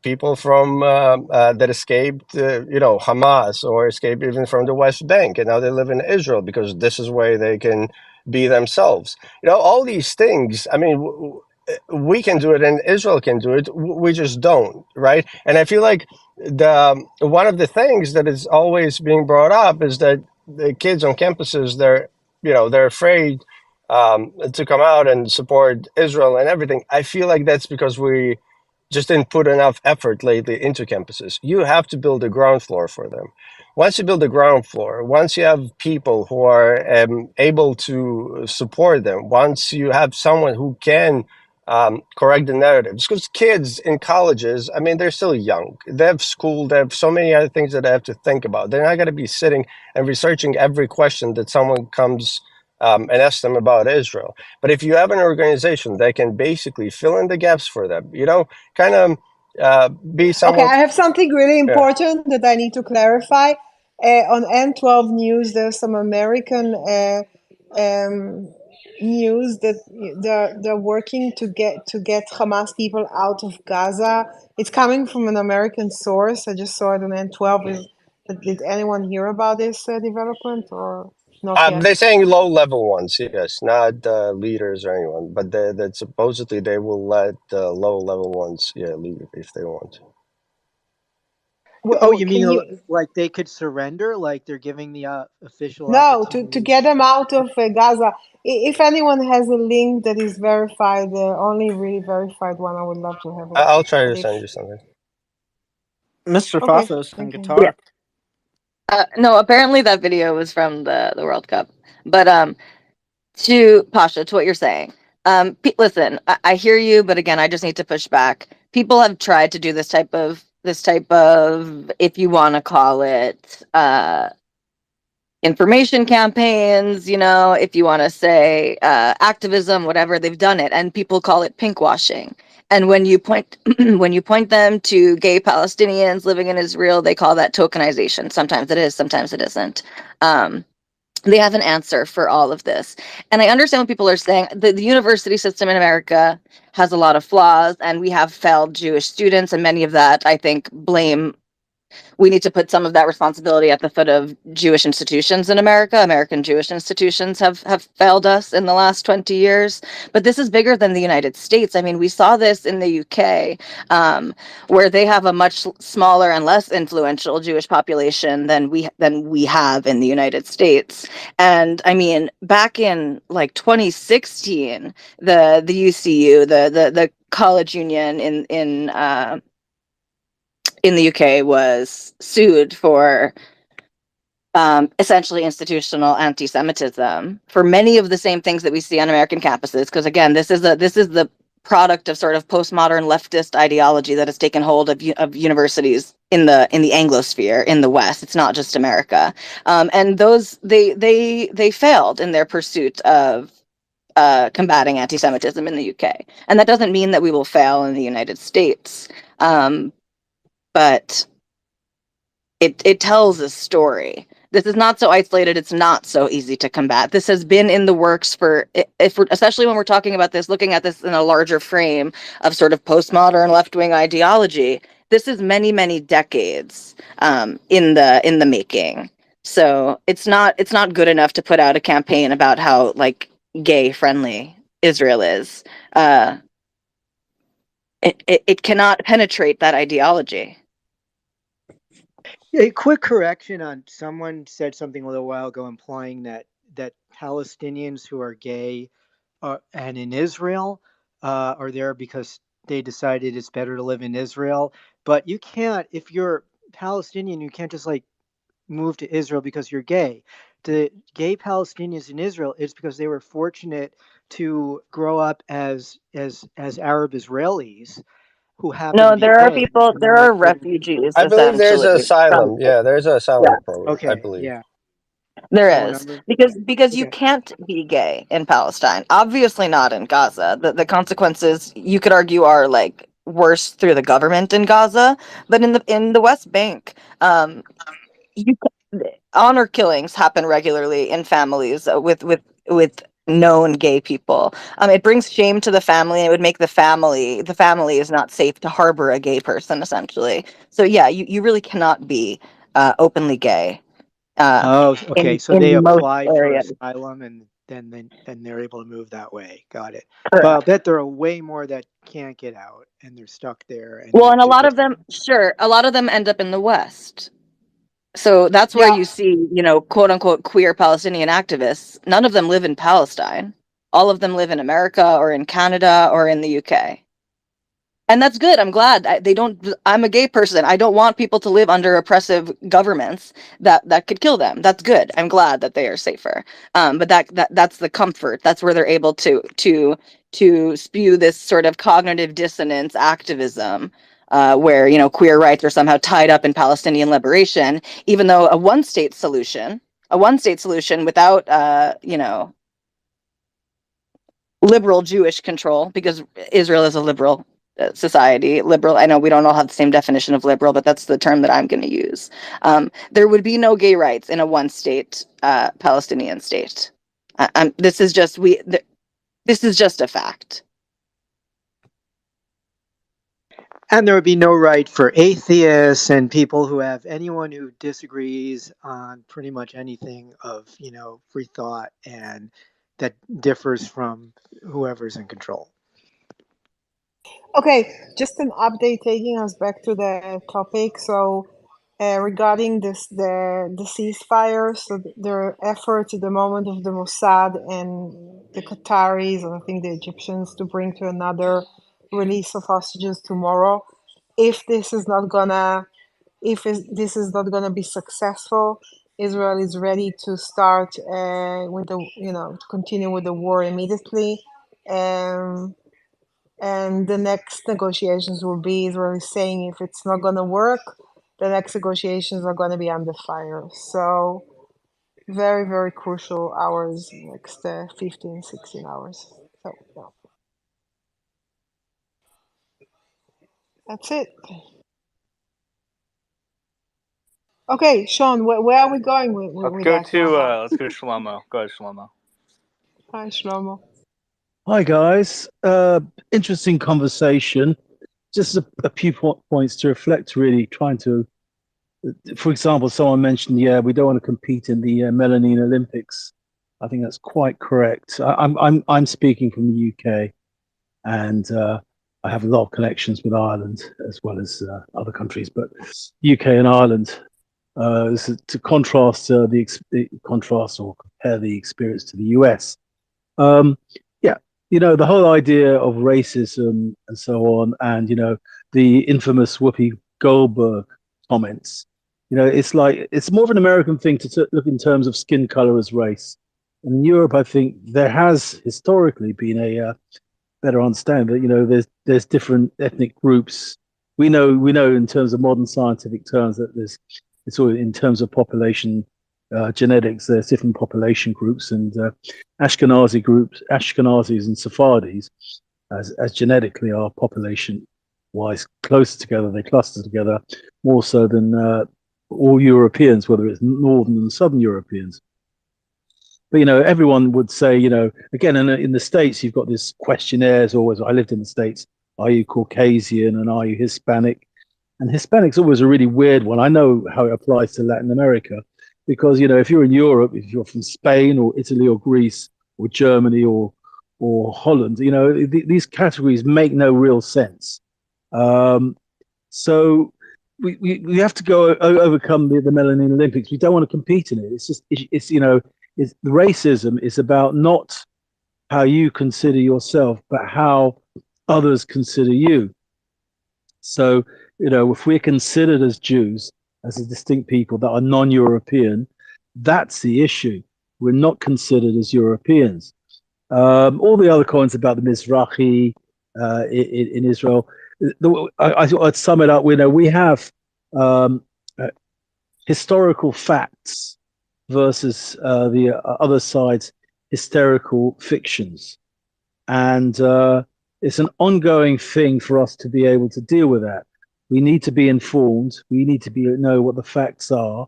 people from that escaped, Hamas or escaped even from the West Bank, and now they live in Israel because this is where they can be themselves. All these things. I mean, we can do it, and Israel can do it. We just don't, right? And I feel like the one of the things that is always being brought up is that the kids on campuses, they're afraid to come out and support Israel and everything. I feel like that's because we just didn't put enough effort lately into campuses. You have to build a ground floor for them. Once you build a ground floor, once you have people who are able to support them, once you have someone who can correct the narratives, because kids in colleges, I mean, they're still young. They have school, they have so many other things that they have to think about. They're not going to be sitting and researching every question that someone comes and ask them about Israel. But if you have an organization that can basically fill in the gaps for them, kind of be
Okay,
somewhat.
I have something really important that I need to clarify. On N12 News, there's some American news that they're working to get Hamas people out of Gaza. It's coming from an American source. I just saw it on N12. Did anyone hear about this development or not yet?
They're saying low-level ones, yes, not leaders or anyone, but that supposedly they will let the low-level ones, leave if they want.
Oh, you mean like they could surrender, like they're giving the official
No,
opportunity?
to get them out of Gaza. If anyone has a link that is verified, the only really verified one, I would love to have it.
I'll try to send you something.
Mr.
Okay,
Fafos and
thank you.
guitar.
No, apparently that video was from the World Cup. But to Pasha, to what you're saying, listen, I hear you, but again, I just need to push back. People have tried to do this type of, if you want to call it, information campaigns, if you want to say activism, whatever, they've done it, and people call it pinkwashing. And when you point them to gay Palestinians living in Israel, they call that tokenization. Sometimes it is, sometimes it isn't. They have an answer for all of this. And I understand what people are saying. The university system in America has a lot of flaws, and we have failed Jewish students, and many of that, I think, we need to put some of that responsibility at the foot of Jewish institutions in America. American Jewish institutions have failed us in the last 20 years. But this is bigger than the United States. I mean, we saw this in the UK, where they have a much smaller and less influential Jewish population than we have in the United States. And I mean, back in like 2016, the UCU, the college union in the UK was sued for essentially institutional anti-Semitism for many of the same things that we see on American campuses. Because again, this is the product of sort of postmodern leftist ideology that has taken hold of universities in the Anglosphere in the West. It's not just America, and those they failed in their pursuit of combating anti-Semitism in the UK, and that doesn't mean that we will fail in the United States. But it tells a story. This is not so isolated. It's not so easy to combat. This has been in the works especially when we're talking about this, looking at this in a larger frame of sort of postmodern left-wing ideology. This is many, many decades in the making. So it's not good enough to put out a campaign about how like gay friendly Israel is. It cannot penetrate that ideology.
A quick correction on someone said something a little while ago implying that Palestinians who are gay and in Israel are there because they decided it's better to live in Israel. But you can't, if you're Palestinian, you can't just like move to Israel because you're gay. The gay Palestinians in Israel is because they were fortunate to grow up as Arab Israelis who happen to
No,
be
there are
gay.
people. There are refugees,
I believe there's
essentially.
an asylum. Yeah, there's an asylum
Yeah.
program.
Okay.
I believe.
Yeah.
There is, because you
Okay.
can't be gay in Palestine. Obviously not in Gaza. The consequences, you could argue, are like worse through the government in Gaza, but in the West Bank, you honor killings happen regularly in families with known gay people. It brings shame to the family, and it would make the family is not safe to harbor a gay person, essentially. So yeah, you really cannot be openly gay.
Okay. So they
In most
apply for
areas.
asylum and then they're able to move that way. Got it.
Correct.
But I'll bet there are way more that can't get out and they're stuck there. And
Well, and a lot of them end up in the West. So that's where
Yeah,
you see, quote unquote queer Palestinian activists. None of them live in Palestine. All of them live in America or in Canada or in the UK. And that's good. I'm glad. I'm a gay person. I don't want people to live under oppressive governments that could kill them. That's good. I'm glad that they are safer. But that's the comfort. That's where they're able to spew this sort of cognitive dissonance activism, where queer rights are somehow tied up in Palestinian liberation, even though a one state solution without liberal Jewish control, because Israel is a liberal society. Liberal, I know we don't all have the same definition of liberal, but that's the term that I'm going to use. There would be no gay rights in a one-state Palestinian state. This is just a fact.
And there would be no right for atheists and people who have anyone who disagrees on pretty much anything of, free thought and that differs from whoever's in control.
Okay, just an update taking us back to the topic. So regarding the ceasefire, so there are efforts at the moment of the Mossad and the Qataris, and I think the Egyptians, to bring to another release of hostages tomorrow. If this is not gonna be successful, Israel is ready to start with to continue with the war immediately. And the next negotiations will be Israel is saying if it's not going to work, the next negotiations are going to be under fire. So very, very crucial hours, next 15, 16 hours. So, yeah. That's it. Okay, Sean, where are we going with
let's go to Shlomo. Go ahead, Shlomo.
Hi, Shlomo.
Hi, guys. Interesting conversation. Just a few points to reflect, really, trying to, for example, someone mentioned, we don't want to compete in the Melanin Olympics. I think that's quite correct. I'm speaking from the UK, and I have a lot of connections with Ireland as well as other countries, but UK and Ireland. To contrast contrast or compare the experience to the US. The whole idea of racism and so on, and the infamous Whoopi Goldberg comments. It's like it's more of an American thing to look in terms of skin color as race. In Europe, I think there has historically been a better understanding that there's different ethnic groups. We know in terms of modern scientific terms that it's all in terms of population genetics. There's different population groups, and Ashkenazis and Sephardis, as genetically are population-wise closer together. They cluster together more so than all Europeans, whether it's Northern and Southern Europeans. But everyone would say, again, in the States, you've got this questionnaires always. I lived in the States. Are you Caucasian and are you Hispanic? And Hispanic's always a really weird one. I know how it applies to Latin America, because if you're in Europe, if you're from Spain or Italy or Greece or Germany or Holland, these categories make no real sense. So we have to go overcome the Melanin Olympics. We don't want to compete in it. It's just it's racism is about not how you consider yourself, but how others consider you. So, if we're considered as Jews, as a distinct people that are non-European, that's the issue. We're not considered as Europeans. All the other comments about the Mizrahi in Israel, I'd sum it up. We have historical facts versus the other side's hysterical fictions. And it's an ongoing thing for us to be able to deal with that. We need to be informed. We need to know what the facts are,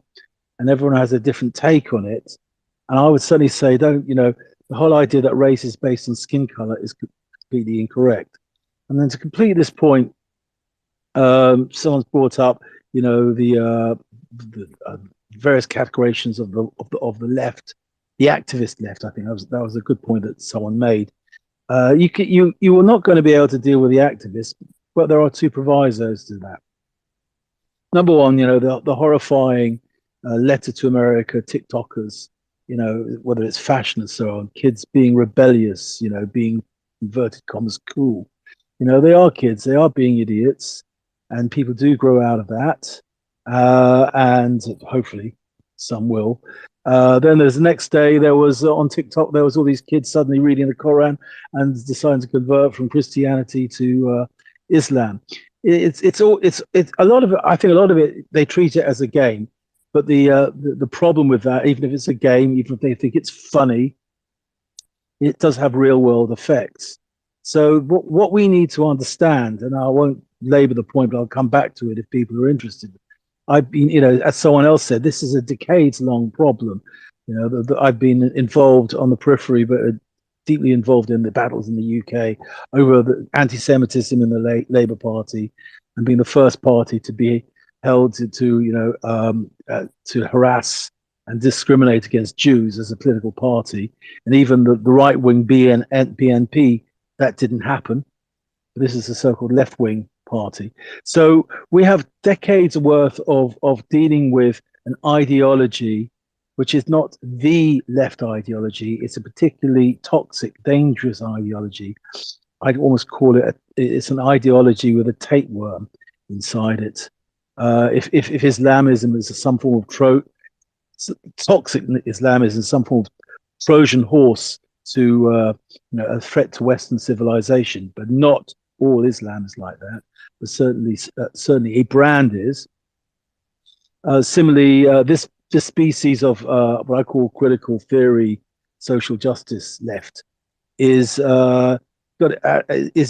and everyone has a different take on it. And I would certainly say, the whole idea that race is based on skin color is completely incorrect. And then to complete this point, someone's brought up, the various categorizations of the left, the activist left. I think that was a good point that someone made. You are not going to be able to deal with the activists, but there are two provisos to that. Number one, the horrifying letter to America TikTokers, whether it's fashion and so on, kids being rebellious, being inverted commas cool. They are kids, they are being idiots, and people do grow out of that, and hopefully some will. Then there's the next day, there was on TikTok, there was all these kids suddenly reading the Quran and deciding to convert from Christianity to Islam. It's a lot of it. I think a lot of it, they treat it as a game, but the problem with that, even if it's a game, even if they think it's funny, it does have real world effects. So what we need to understand, and I won't labor the point, but I'll come back to it if people are interested. I've been, as someone else said, this is a decades long problem. I've been involved on the periphery, but deeply involved in the battles in the UK over the anti-Semitism in the Labour Party, and being the first party to be held to harass and discriminate against Jews as a political party, and even the right-wing BNP, that didn't happen. This is a so-called left-wing party. So we have decades worth of dealing with an ideology which is not the left ideology. It's a particularly toxic, dangerous ideology. I'd almost call it it's an ideology with a tapeworm inside it. If Islamism is some form of toxic Islamism, some form of Trojan horse to a threat to Western civilization, but not all Islam is like that. But certainly a brand is. Similarly, this species of what I call critical theory social justice left is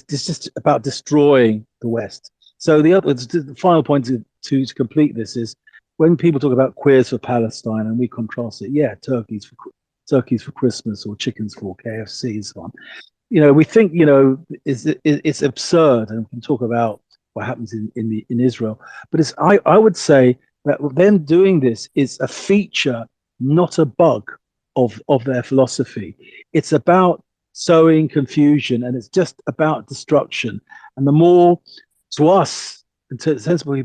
just about destroying the West. So the final point to complete this is when people talk about queers for Palestine and we contrast it, yeah, turkeys for Christmas or chickens for KFC and so on. We think it's absurd, and we can talk about what happens in Israel, but I would say that them doing this is a feature, not a bug of their philosophy. It's about sowing confusion, and it's just about destruction. And the more, to us, to sensible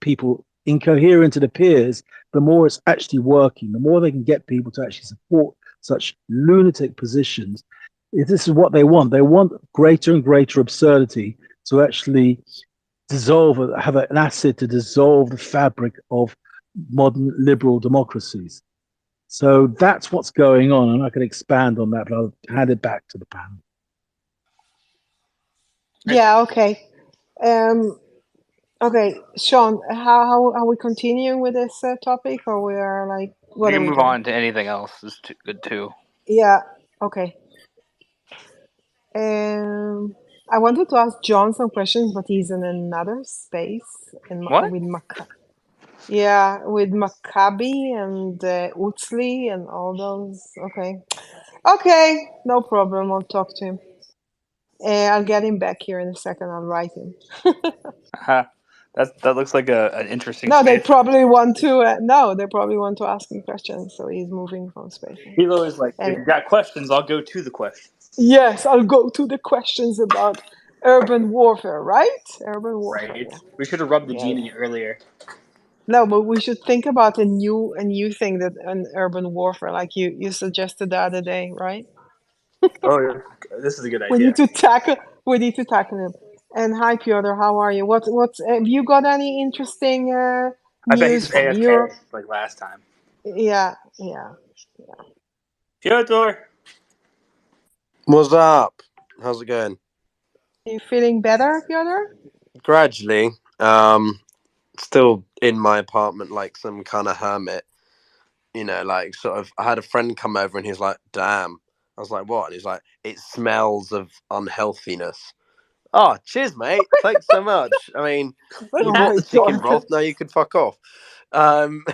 people incoherent it appears, the more it's actually working, the more they can get people to actually support such lunatic positions. This is what they want. They want greater and greater absurdity to actually have an acid to dissolve the fabric of modern liberal democracies. So that's what's going on, and I can expand on that, but I'll hand it back to the panel.
Yeah, okay. Okay, Sean, how are we continuing with this topic, or we are like, what
we
are we
move
doing?
on to anything else is good too.
Yeah, okay. I wanted to ask John some questions, but he's in another space
What?
with Maccabi and Utzli and all those. Okay, no problem. I'll talk to him. I'll get him back here in a second. I'll write him.
That looks like an interesting.
No,
space.
they probably want to. No, they probably want to ask him questions. So he's moving from space.
He's always like, if you got questions, I'll go to the questions.
Yes, I'll go to the questions about urban warfare, right? Urban warfare.
Right.
Yeah.
We should have rubbed the genie earlier.
No, but we should think about a new thing that an urban warfare, like you suggested the other day, right?
Oh, this is a good idea.
We need to tackle him. And hi, Piotr, how are you? What's have you got any interesting news from Europe?
Like last time.
Yeah.
Piotr,
what's up? How's it going?
Are you feeling better, Piotr?
Gradually. Still in my apartment like some kind of hermit. Like sort of. I had a friend come over and he's like, "Damn." I was like, "What?" And he's like, "It smells of unhealthiness." Oh, cheers, mate. Thanks so much. I mean, you bought the chicken broth. Now you can fuck off. I'm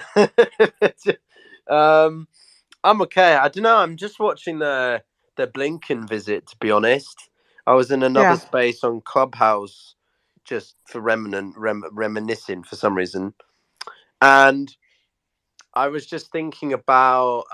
okay. I don't know. I'm just watching the Blinken visit. To be honest, I was in another space on Clubhouse just for reminiscing for some reason, and I was just thinking about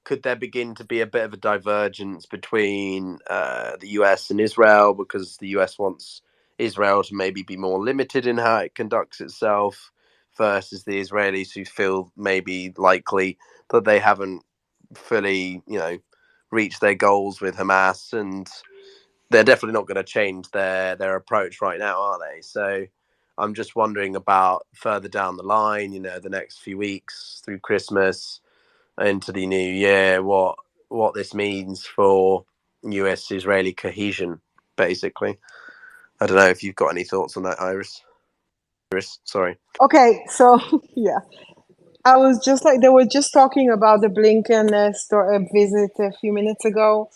could there begin to be a bit of a divergence between the US and Israel, because the US wants Israel to maybe be more limited in how it conducts itself versus the Israelis, who feel maybe likely that they haven't fully, reached their goals with Hamas, and they're definitely not going to change their approach right now, are they? So I'm just wondering about further down the line, the next few weeks through Christmas into the new year, what this means for US-Israeli cohesion, basically. I don't know if you've got any thoughts on that, Iris. Sorry.
Okay, so yeah. I was just like, they were just talking about the Blinken visit a few minutes ago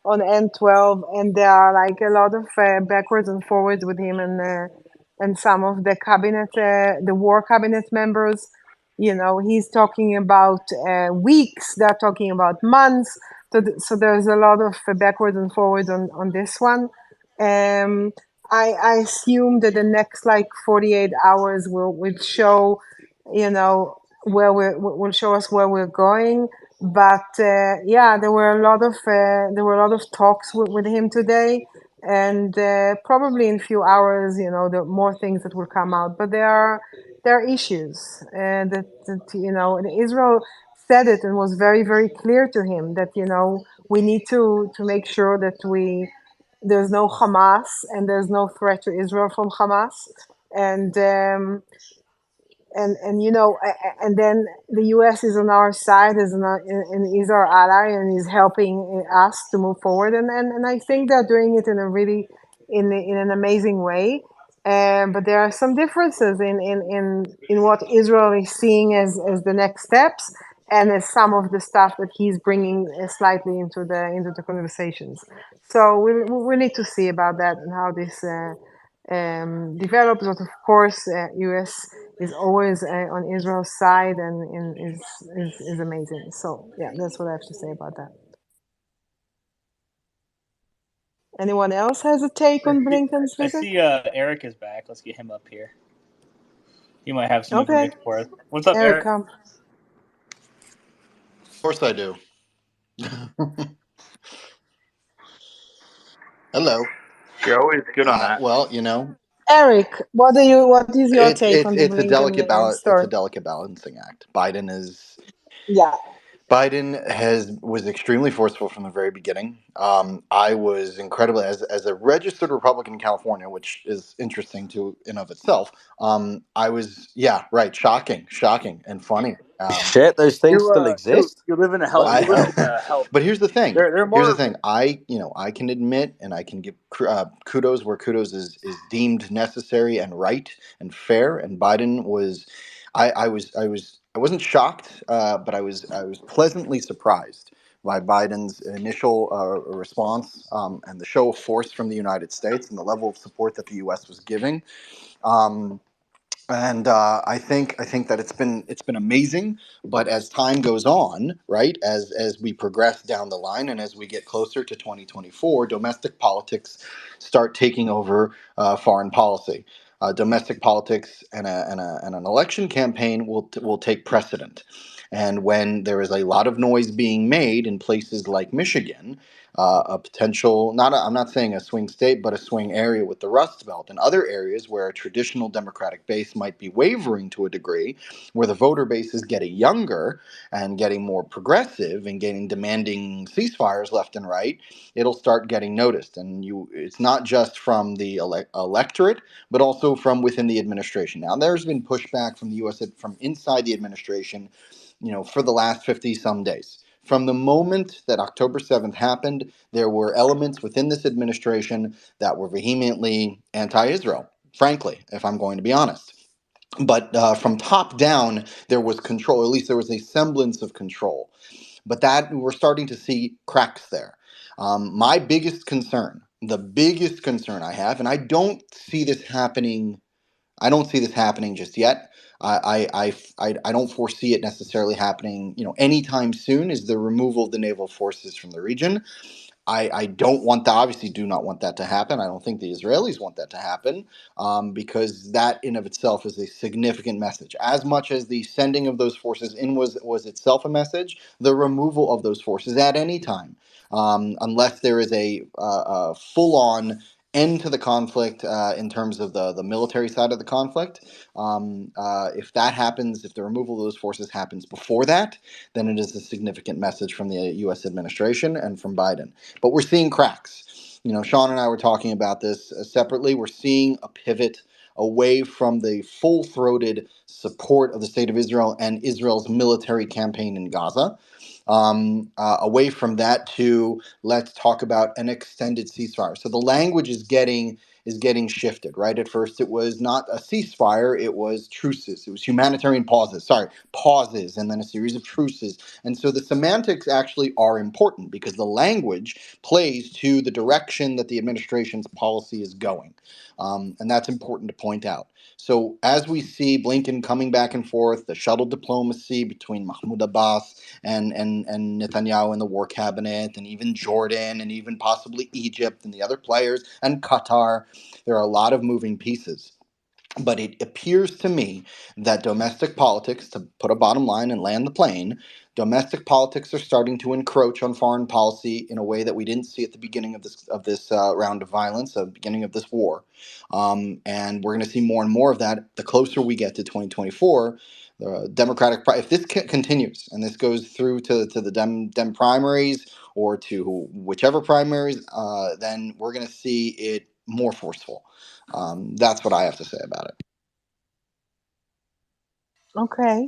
on N12, and there are like a lot of backwards and forwards with him and some of the cabinet, the war cabinet members. You know, he's talking about weeks, they're talking about months. So there's a lot of backwards and forwards on this one. I assume that the next like 48 hours will show, you know, where will show us where we're going. But yeah, there were a lot of talks with him today, and probably in a few hours, you know, there are more things that will come out. But there are issues that you know, and Israel said it and was very, very clear to him that, you know, we need to make sure that there's no Hamas and there's no threat to Israel from Hamas. And you know, and then the U.S. is on our side, and is our ally, and is helping us to move forward. And I think they're doing it in a really in an amazing way. But there are some differences in what Israel is seeing as the next steps, and as some of the stuff that he's bringing slightly into the conversations. So we need to see about that and how this develops. But of course, U.S. is always on Israel's side and is amazing. So yeah, that's what I have to say about that. Anyone else has a take on Blinken's visit?
I see Eric is back. Let's get him up here. He might have some information for us. What's up, Eric?
Come.
Of course I do. Hello.
You're always good on that.
Well, you know,
Eric, what is your take on the
it's a delicate
story?
It's a delicate balancing act. Biden
Yeah.
was extremely forceful from the very beginning. I was incredibly, as a registered Republican in California, which is interesting to in of itself. I was, yeah, right, shocking and funny.
Shit, those things still exist.
You live in a hell.
But here's the thing.
They're more...
Here's the thing. I can admit and I can give kudos where kudos is deemed necessary and right and fair. And Biden was, I wasn't shocked, but I was pleasantly surprised by Biden's initial response and the show of force from the United States and the level of support that the U.S. was giving. And I think that it's been amazing. But as time goes on, right, as we progress down the line and as we get closer to 2024, domestic politics start taking over foreign policy. Domestic politics and an election campaign will take precedent. And when there is a lot of noise being made in places like Michigan, a potential, I'm not saying a swing state, but a swing area with the Rust Belt and other areas where a traditional Democratic base might be wavering to a degree, where the voter base is getting younger and getting more progressive and demanding ceasefires left and right, it'll start getting noticed. And it's not just from the electorate, but also from within the administration. Now, there's been pushback from the U.S. from inside the administration, for the last 50 some days. From the moment that October 7th happened, there were elements within this administration that were vehemently anti-Israel, frankly, if I'm going to be honest. But from top down, there was control, at least there was a semblance of control. But that we're starting to see cracks there. My biggest concern, the biggest concern I have, and I don't see this happening just yet. I don't foresee it necessarily happening, anytime soon, is the removal of the naval forces from the region. I don't want that, obviously do not want that to happen. I don't think the Israelis want that to happen, because that in of itself is a significant message. As much as the sending of those forces in was itself a message, the removal of those forces at any time, unless there is a full-on end to the conflict in terms of the military side of the conflict. If that happens, if the removal of those forces happens before that, then it is a significant message from the U.S. administration and from Biden. But we're seeing cracks. Sean and I were talking about this separately. We're seeing a pivot away from the full-throated support of the state of Israel and Israel's military campaign in Gaza. Away from that to let's talk about an extended ceasefire. So the language is getting is getting shifted, right? At first, it was not a ceasefire, it was truces, it was humanitarian pauses, and then a series of truces. And so the semantics actually are important because the language plays to the direction that the administration's policy is going. And that's important to point out. So as we see Blinken coming back and forth, the shuttle diplomacy between Mahmoud Abbas and Netanyahu in the war cabinet, and even Jordan, and even possibly Egypt and the other players, and Qatar, there are a lot of moving pieces. But it appears to me that domestic politics, to put a bottom line and land the plane, domestic politics are starting to encroach on foreign policy in a way that we didn't see at the beginning of this round of violence, the beginning of this war, and we're going to see more and more of that the closer we get to 2024. The if this continues and this goes through to the Dem primaries or to whichever primaries, then we're going to see it more forceful. That's what I have to say about it.
Okay.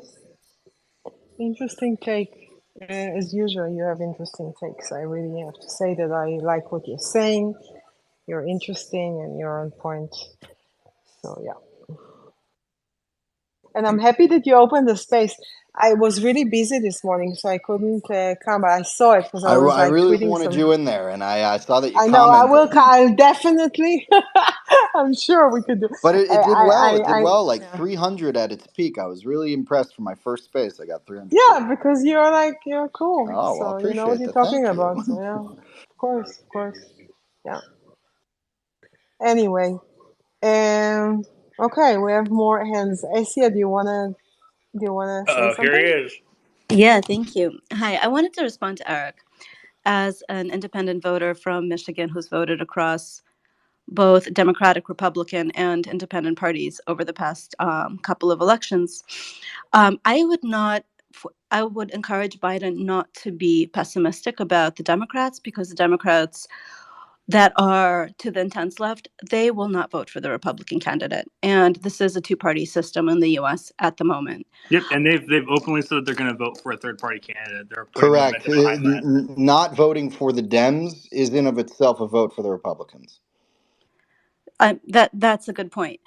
Interesting take. As usual, you have interesting takes. I really have to say that I like what you're saying. You're interesting and you're on point. So, yeah. And I'm happy that you opened the space. I was really busy this morning, so I couldn't come. But I saw it because I was
I
like
really
tweeting
wanted
some.
you in there, and I saw that you
I know. I will.
commented.
I'll definitely. I'm sure we could do.
But it did well. It did well, like
Yeah.
300 at its peak. I was really impressed for my first space. I got 300.
Yeah, because you're cool.
Oh, well,
So you know what
appreciate
you're
that.
talking
Thank
about.
you.
So yeah, of course. Yeah. Anyway, okay, we have more hands. Asia, do you wanna say
Here he
something?
is.
Yeah, thank you. Hi, I wanted to respond to Eric as an independent voter from Michigan who's voted across both Democratic, Republican, and independent parties over the past couple of elections. I would not. I would encourage Biden not to be pessimistic about the Democrats, because the Democrats that are to the intense left, they will not vote for the Republican candidate. And this is a two-party system in the U.S. at the moment.
Yep, and they've openly said that they're going to vote for a third-party candidate. They're putting
Correct.
momentum behind that.
Not voting for the Dems is in of itself a vote for the Republicans.
That's a good point.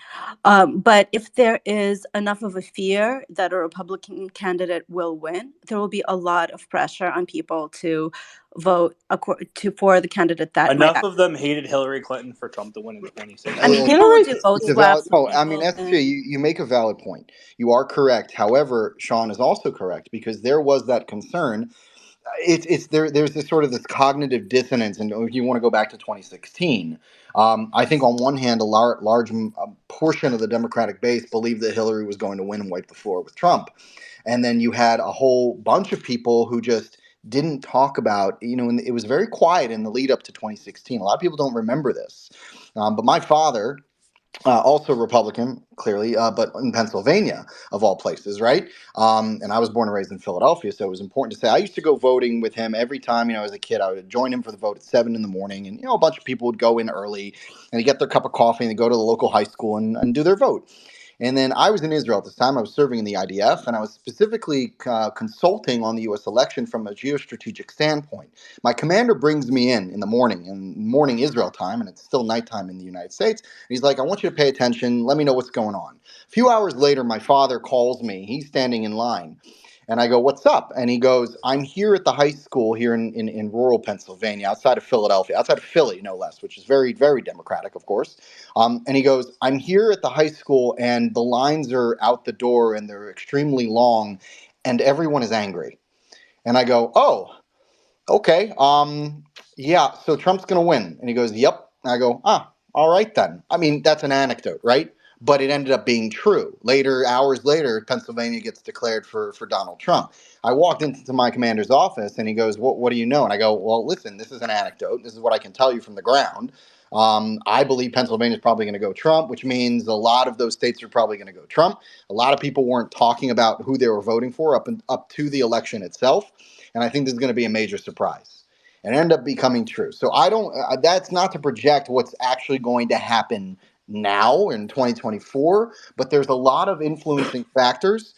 But if there is enough of a fear that a Republican candidate will win, there will be a lot of pressure on people to vote for the candidate that might.
Enough of them hated Hillary Clinton for Trump to win in 2016.
I mean, people will do vote swaps.
No, I mean, SJ, you make a valid point. You are correct. However, Sean is also correct, because there was that concern. There's this sort of this cognitive dissonance, and if you want to go back to 2016, I think on one hand a large portion of the Democratic base believed that Hillary was going to win and wipe the floor with Trump, and then you had a whole bunch of people who just didn't talk about, and it was very quiet in the lead up to 2016. A lot of people don't remember this, but my father, also Republican, clearly, but in Pennsylvania, of all places, right? And I was born and raised in Philadelphia, so it was important to say. I used to go voting with him every time, as a kid. I would join him for the vote at 7 in the morning, and, a bunch of people would go in early, and they get their cup of coffee, and they go to the local high school and do their vote. And then I was in Israel at this time. I was serving in the IDF, and I was specifically consulting on the U.S. election from a geostrategic standpoint. My commander brings me in the morning Israel time, and it's still nighttime in the United States. And he's like, I want you to pay attention. Let me know what's going on. A few hours later, my father calls me. He's standing in line. And I go, what's up? And he goes, I'm here at the high school here in rural Pennsylvania, outside of Philadelphia, outside of Philly, no less, which is very, very democratic, of course. And he goes, I'm here at the high school, and the lines are out the door, and they're extremely long, and everyone is angry. And I go, oh, okay. Yeah, so Trump's going to win. And he goes, yep. And I go, all right then. I mean, that's an anecdote, right? But it ended up being true. Hours later, Pennsylvania gets declared for Donald Trump. I walked into my commander's office, and he goes, what do you know? And I go, well, listen, this is an anecdote. This is what I can tell you from the ground. I believe Pennsylvania is probably going to go Trump, which means a lot of those states are probably going to go Trump. A lot of people weren't talking about who they were voting for up to the election itself. And I think this is going to be a major surprise. And it ended up becoming true. So that's not to project what's actually going to happen now in 2024, but there's a lot of influencing factors,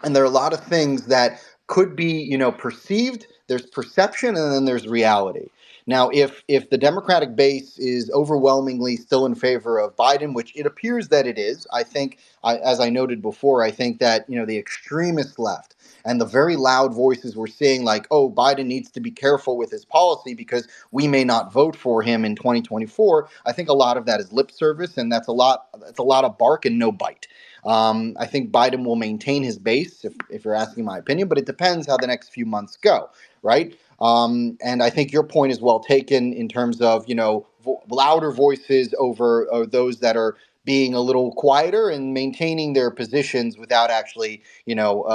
and there are a lot of things that could be, perceived. There's perception, and then there's reality. Now, if the Democratic base is overwhelmingly still in favor of Biden, which it appears that it is, I think, as I noted before, I think that the extremist left and the very loud voices we're seeing, like, oh, Biden needs to be careful with his policy because we may not vote for him in 2024. I think a lot of that is lip service, and that's a lot of bark and no bite. I think Biden will maintain his base, if you're asking my opinion, but it depends how the next few months go, right? And I think your point is well taken in terms of, louder voices over those that are being a little quieter and maintaining their positions without actually,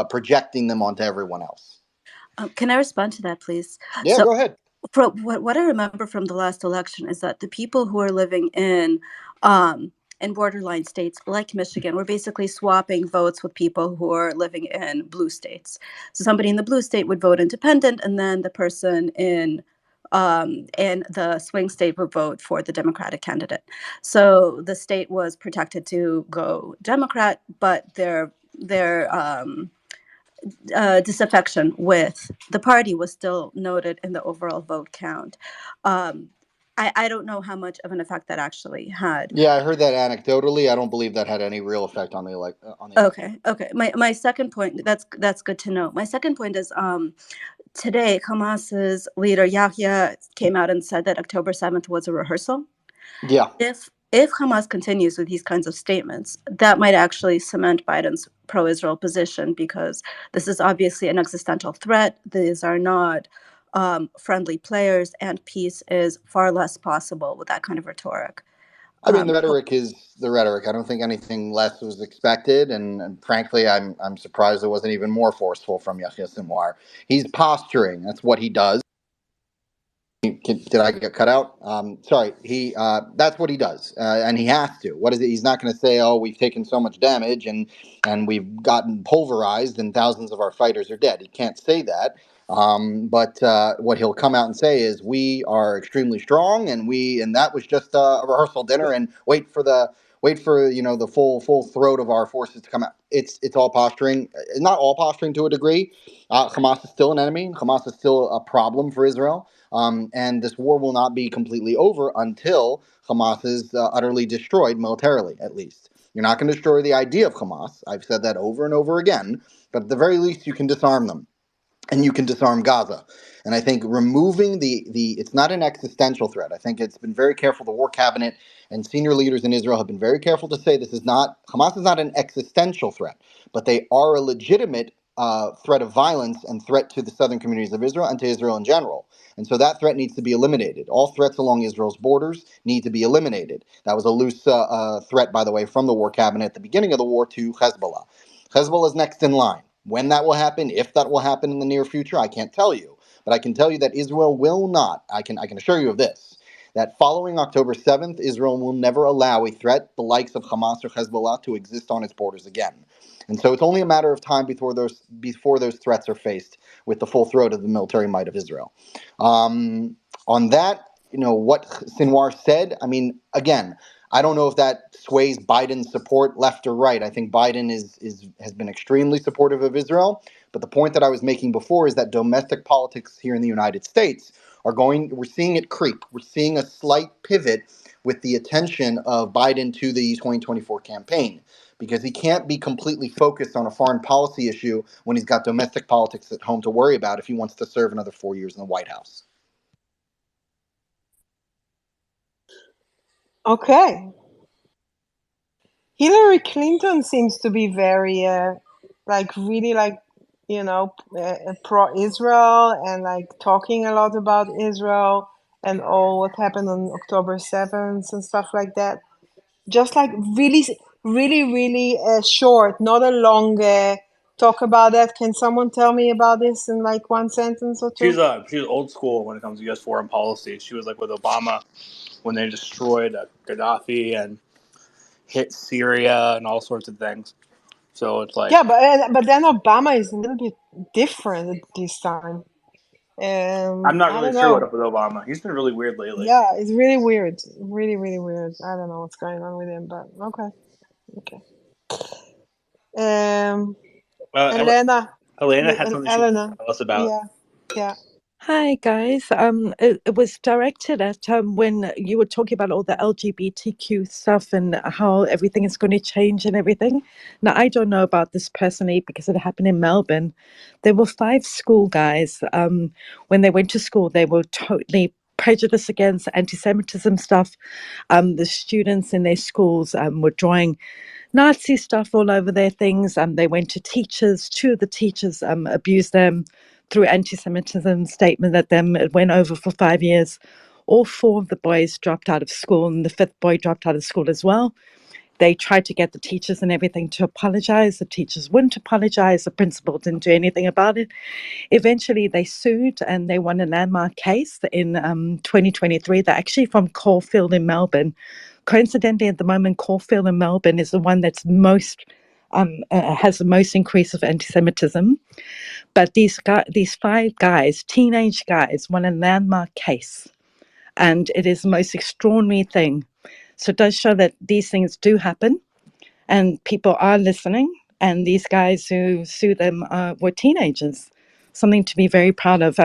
projecting them onto everyone else.
Can I respond to that, please?
Yeah, go ahead.
What I remember from the last election is that the people who are living in borderline states like Michigan were basically swapping votes with people who are living in blue states. So somebody in the blue state would vote independent, and then the person in the swing state would vote for the Democratic candidate. So the state was protected to go Democrat, but their disaffection with the party was still noted in the overall vote count. I don't know how much of an effect that actually had.
Yeah, I heard that anecdotally. I don't believe that had any real effect on the election.
Okay. My second point, that's good to know. My second point is today Hamas's leader Yahya came out and said that October 7th was a rehearsal.
Yeah.
If Hamas continues with these kinds of statements, that might actually cement Biden's pro-Israel position, because this is obviously an existential threat. These are not friendly players, and peace is far less possible with that kind of rhetoric.
I mean, the rhetoric is the rhetoric. I don't think anything less was expected, and frankly, I'm surprised it wasn't even more forceful from Yahya Sinwar. He's posturing. That's what he does. Did I get cut out? Sorry. That's what he does, and he has to. What is it? He's not going to say, "Oh, we've taken so much damage and we've gotten pulverized and thousands of our fighters are dead." He can't say that. But what he'll come out and say is, "We are extremely strong, and that was just a rehearsal dinner, and wait for the full throat of our forces to come out." It's all posturing. Not all posturing to a degree. Hamas is still an enemy. Hamas is still a problem for Israel. And this war will not be completely over until Hamas is utterly destroyed militarily, at least. You're not going to destroy the idea of Hamas. I've said that over and over again. But at the very least, you can disarm them. And you can disarm Gaza. And I think removing it's not an existential threat. I think it's been very careful. The war cabinet and senior leaders in Israel have been very careful to say Hamas is not an existential threat, but they are a legitimate threat of violence and threat to the southern communities of Israel and to Israel in general. And so that threat needs to be eliminated. All threats along Israel's borders need to be eliminated. That was a loose threat, by the way, from the war cabinet at the beginning of the war to Hezbollah. Hezbollah is next in line. When that will happen, if that will happen in the near future, I can't tell you. But I can tell you that Israel will not. I can assure you of this, that following October 7th, Israel will never allow a threat the likes of Hamas or Hezbollah to exist on its borders again. And so it's only a matter of time before those threats are faced with the full throat of the military might of Israel. On that, what Sinwar said, I mean, again, I don't know if that sways Biden's support left or right. I think Biden has been extremely supportive of Israel. But the point that I was making before is that domestic politics here in the United States we're seeing it creep. We're seeing a slight pivot with the attention of Biden to the 2024 campaign, because he can't be completely focused on a foreign policy issue when he's got domestic politics at home to worry about if he wants to serve another 4 years in the White House.
Okay. Hillary Clinton seems to be very, really pro-Israel, and talking a lot about Israel and all what happened on October 7th and stuff like that. Just really, really, really short, not a long talk about that. Can someone tell me about this in one sentence or two?
She's old school when it comes to U.S. foreign policy. She was with Obama when they destroyed Gaddafi and hit Syria and all sorts of things. So it's
yeah, but then Obama is a little bit different this time.
I'm not really sure what up with Obama. He's been really weird lately.
Yeah, it's really weird. Really, really weird. I don't know what's going on with him, but okay. Elena
had something she wanted to tell us about.
Yeah.
Hi guys. It was directed at when you were talking about all the LGBTQ stuff and how everything is going to change and everything. Now, I don't know about this personally because it happened in Melbourne. There were 5 school guys. When they went to school, they were totally prejudiced against anti-Semitism stuff. The students in their schools were drawing Nazi stuff all over their things. They went to teachers. 2 of the teachers abused them through anti-Semitism statement that them it went over for 5 years. All 4 of the boys dropped out of school, and the 5th boy dropped out of school as well. They tried to get the teachers and everything to apologize. The teachers wouldn't apologize. The principal didn't do anything about it. Eventually, they sued and they won a landmark case in 2023. They're actually from Caulfield in Melbourne. Coincidentally, at the moment, Caulfield in Melbourne is the one that's most has the most increase of anti-Semitism. But these 5 guys, teenage guys, won a landmark case, and it is the most extraordinary thing. So it does show that these things do happen, and people are listening. And these guys who sue them were teenagers. Something to be very proud of.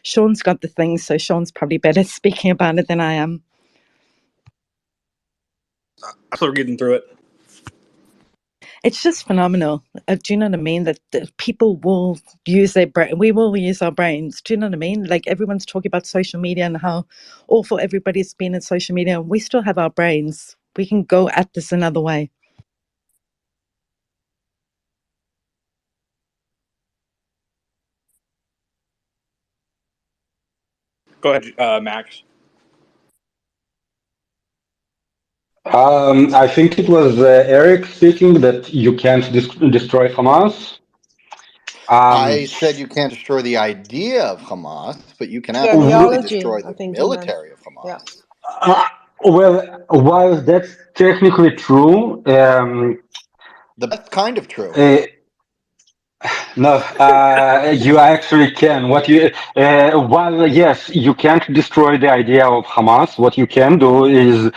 Sean's got the thing, so Sean's probably better speaking about it than I am.
I'm still reading through it.
It's just phenomenal. Do you know what I mean? That people will use their brain. We will use our brains. Do you know what I mean? Like everyone's talking about social media and how awful everybody's been in social media. We still have our brains. We can go at this another way.
Go ahead, Max.
I think it was Eric speaking that you can't destroy Hamas.
I said you can't destroy the idea of Hamas, but you can
The
absolutely
ideology,
destroy
I
the
think he meant.
military of
Yeah.
Hamas.
Well, while that's technically true,
The best kind of true.
no, you actually can. While yes, you can't destroy the idea of Hamas. What you can do is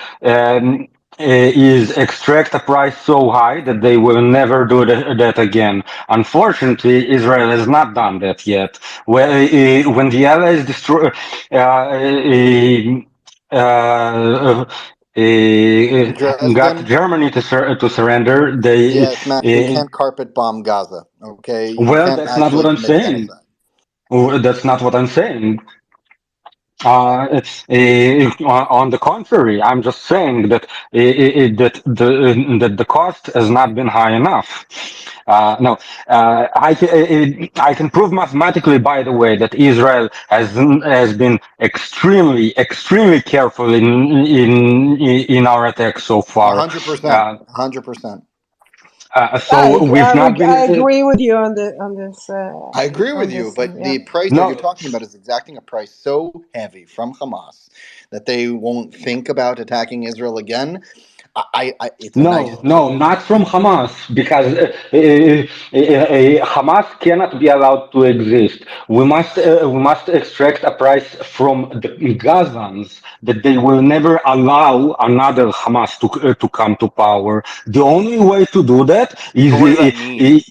extract a price so high that they will never do that again. Unfortunately, Israel has not done that yet. When the Allies destroy. Got
Dresden?
Germany to surrender. They
Yes, Max, we can't carpet bomb Gaza. Okay, you
well,
can't
that's not what
actually
I'm
commit
saying.
genocide.
That's not what I'm saying. On the contrary, I'm just saying that that the cost has not been high enough. No, I can prove mathematically, by the way, that Israel has been extremely careful in our attacks so far.
100%. 100%.
So we've not
I
been.
agree with you on this.
I agree with
On
you,
this,
but
yeah.
the price that you're
No,
talking about is exacting a price so heavy from Hamas that they won't think about attacking Israel again. It's a nice
no, not from Hamas, because Hamas cannot be allowed to exist. We must extract a price from the Gazans that they will never allow another Hamas to come to power. The only way to do that is
But what does that mean?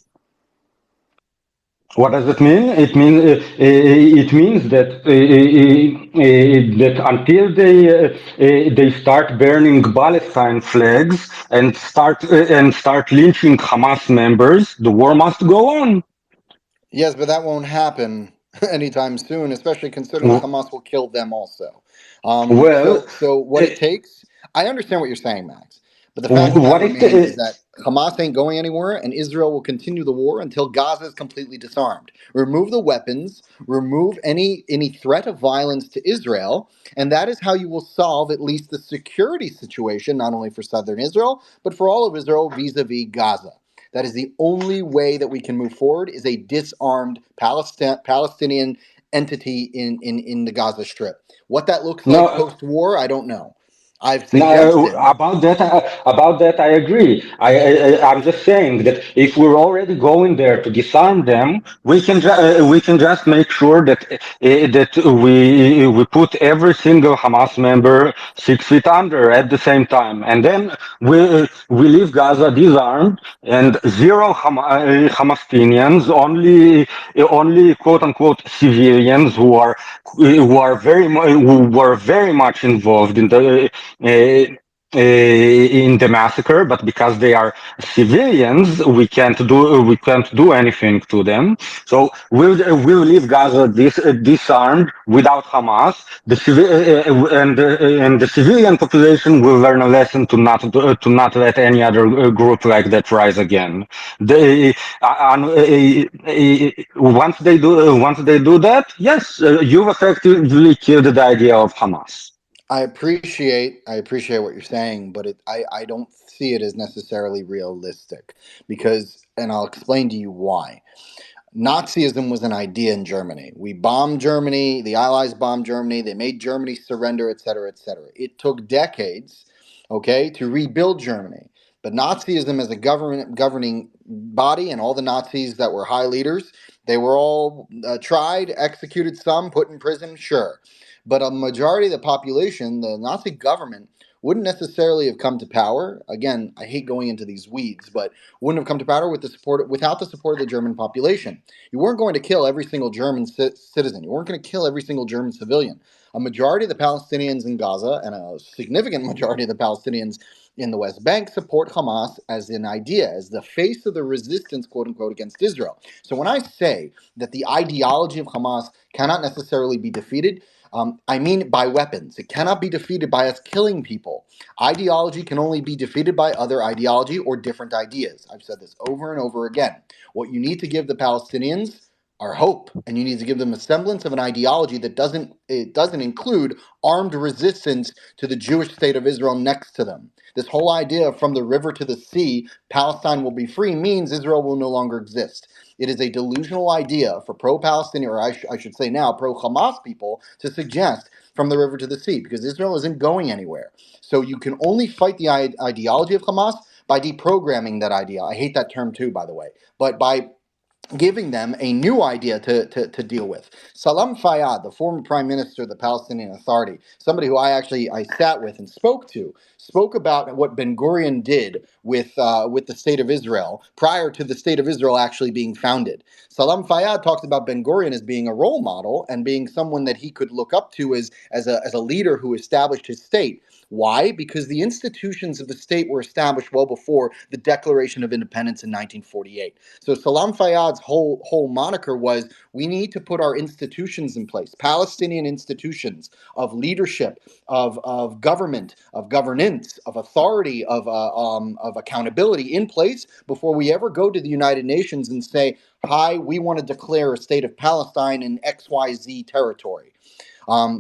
what does it mean? It means that that until they start burning Palestine flags and start lynching Hamas members, the war must go on.
Yes, but that won't happen anytime soon, especially considering Hamas will kill them also.
Well,
So what it takes, I understand what you're saying, Max, but the fact of the
what
matter remains is
it
that Hamas ain't going anywhere, and Israel will continue the war until Gaza is completely disarmed. Remove the weapons, remove any threat of violence to Israel, and that is how you will solve at least the security situation, not only for southern Israel, but for all of Israel vis-a-vis Gaza. That is the only way that we can move forward is a disarmed Palestinian entity in the Gaza Strip. What that looks like
no.
post-war, I don't know. I've
No,
suggested.
about that, I agree. I'm just saying that if we're already going there to disarm them, we can just make sure that we put every single Hamas member 6 feet under at the same time, and then we leave Gaza disarmed and zero Hamastinians, only quote unquote civilians who were very much involved in the massacre, but because they are civilians, we can't do anything to them. So we'll leave Gaza disarmed without Hamas. And the civilian population will learn a lesson to not let any other group like that rise again. They once they do that, yes, you've effectively killed the idea of Hamas.
I appreciate what you're saying, but I don't see it as necessarily realistic because, and I'll explain to you why. Nazism was an idea in Germany. We bombed Germany, the Allies bombed Germany, they made Germany surrender, etc., etc. It took decades, okay, to rebuild Germany. But Nazism as a governing body and all the Nazis that were high leaders, they were all tried, executed, some put in prison, sure. But a majority of the population, the Nazi government, wouldn't necessarily have come to power. Again, I hate going into these weeds, but wouldn't have come to power without the support of the German population. You weren't going to kill every single German citizen. You weren't going to kill every single German civilian. A majority of the Palestinians in Gaza and a significant majority of the Palestinians in the West Bank support Hamas as an idea, as the face of the resistance, quote unquote, against Israel. So when I say that the ideology of Hamas cannot necessarily be defeated, I mean by weapons. It cannot be defeated by us killing people. Ideology can only be defeated by other ideology or different ideas. I've said this over and over again. What you need to give the Palestinians are hope, and you need to give them a semblance of an ideology that doesn't include armed resistance to the Jewish state of Israel next to them. This whole idea of from the river to the sea, Palestine will be free means Israel will no longer exist. It is a delusional idea for pro-Palestinian, or I should say now pro-Hamas people, to suggest from the river to the sea, because Israel isn't going anywhere. So you can only fight the ideology of Hamas by deprogramming that idea. I hate that term too, by the way. But by giving them a new idea to deal with. Salam Fayyad, the former prime minister of the Palestinian Authority, somebody who I sat with and spoke about what Ben Gurion did with the state of Israel prior to the state of Israel actually being founded. Salam Fayyad talks about Ben Gurion as being a role model and being someone that he could look up to as a leader who established his state. Why? Because the institutions of the state were established well before the Declaration of Independence in 1948. So Salam Fayyad's whole moniker was, we need to put our institutions in place, Palestinian institutions of leadership, of government, of governance, of authority, of accountability in place before we ever go to the United Nations and say, hi, we want to declare a state of Palestine in XYZ territory.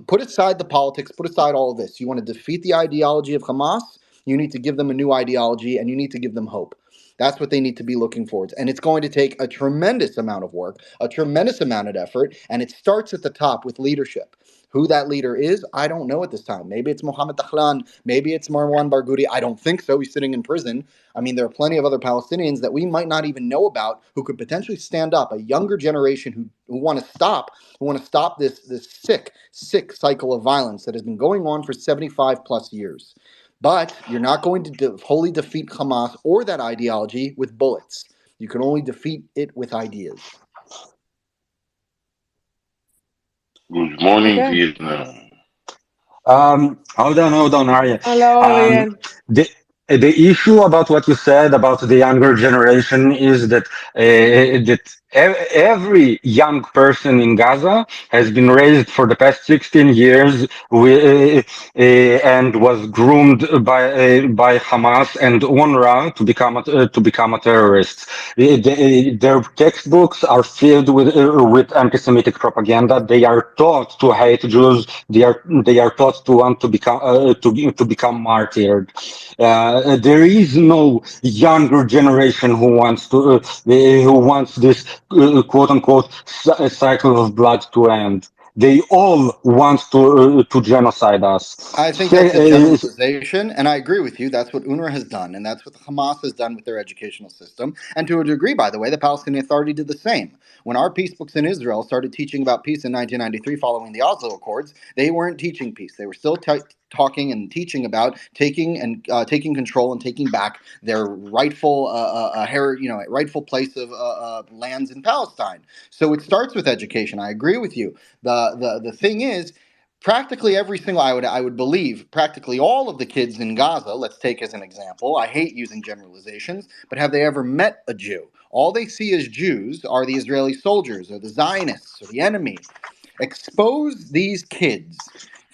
Put aside the politics, put aside all of this. You want to defeat the ideology of Hamas, you need to give them a new ideology, and you need to give them hope. That's what they need to be looking for. And it's going to take a tremendous amount of work, a tremendous amount of effort, and it starts at the top with leadership. Who that leader is, I don't know at this time. Maybe it's Mohammed Dahlan, maybe it's Marwan Barghouti. I don't think so. He's sitting in prison. I mean, there are plenty of other Palestinians that we might not even know about who could potentially stand up, a younger generation who want to stop this sick cycle of violence that has been going on for 75 plus years. But you're not going to wholly defeat Hamas or that ideology with bullets. You can only defeat it with ideas.
Good morning, Vietnam.
Hold on, Arya.
Hello, Ariel.
The issue about what you said about the younger generation is that every young person in Gaza has been raised for the past 16 years and was groomed by Hamas and UNRWA to become a terrorist. Their textbooks are filled with anti-Semitic propaganda. They are taught to hate Jews. They are taught to want to become martyred. There is no younger generation who wants this quote unquote cycle of blood to end. They all want to genocide us.
I think that's a generalization, and I agree with you. That's what UNRWA has done, and that's what Hamas has done with their educational system. And to a degree, by the way, the Palestinian Authority did the same. When our peace books in Israel started teaching about peace in 1993 following the Oslo Accords, they weren't teaching peace. They were still talking and teaching about taking control and taking back their rightful rightful place of lands in Palestine. So it starts with education. I agree with you. The thing is, practically every single I would believe practically all of the kids in Gaza, let's take as an example. I hate using generalizations, but have they ever met a Jew? All they see as Jews are the Israeli soldiers or the Zionists or the enemy. Expose these kids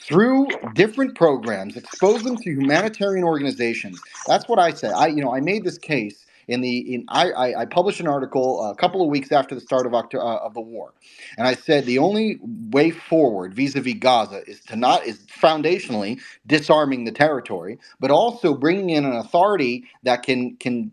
through different programs, expose them to humanitarian organizations. That's what I say. I made this case I published an article a couple of weeks after the start of the war, and I said the only way forward vis-a-vis Gaza is foundationally disarming the territory, but also bringing in an authority that can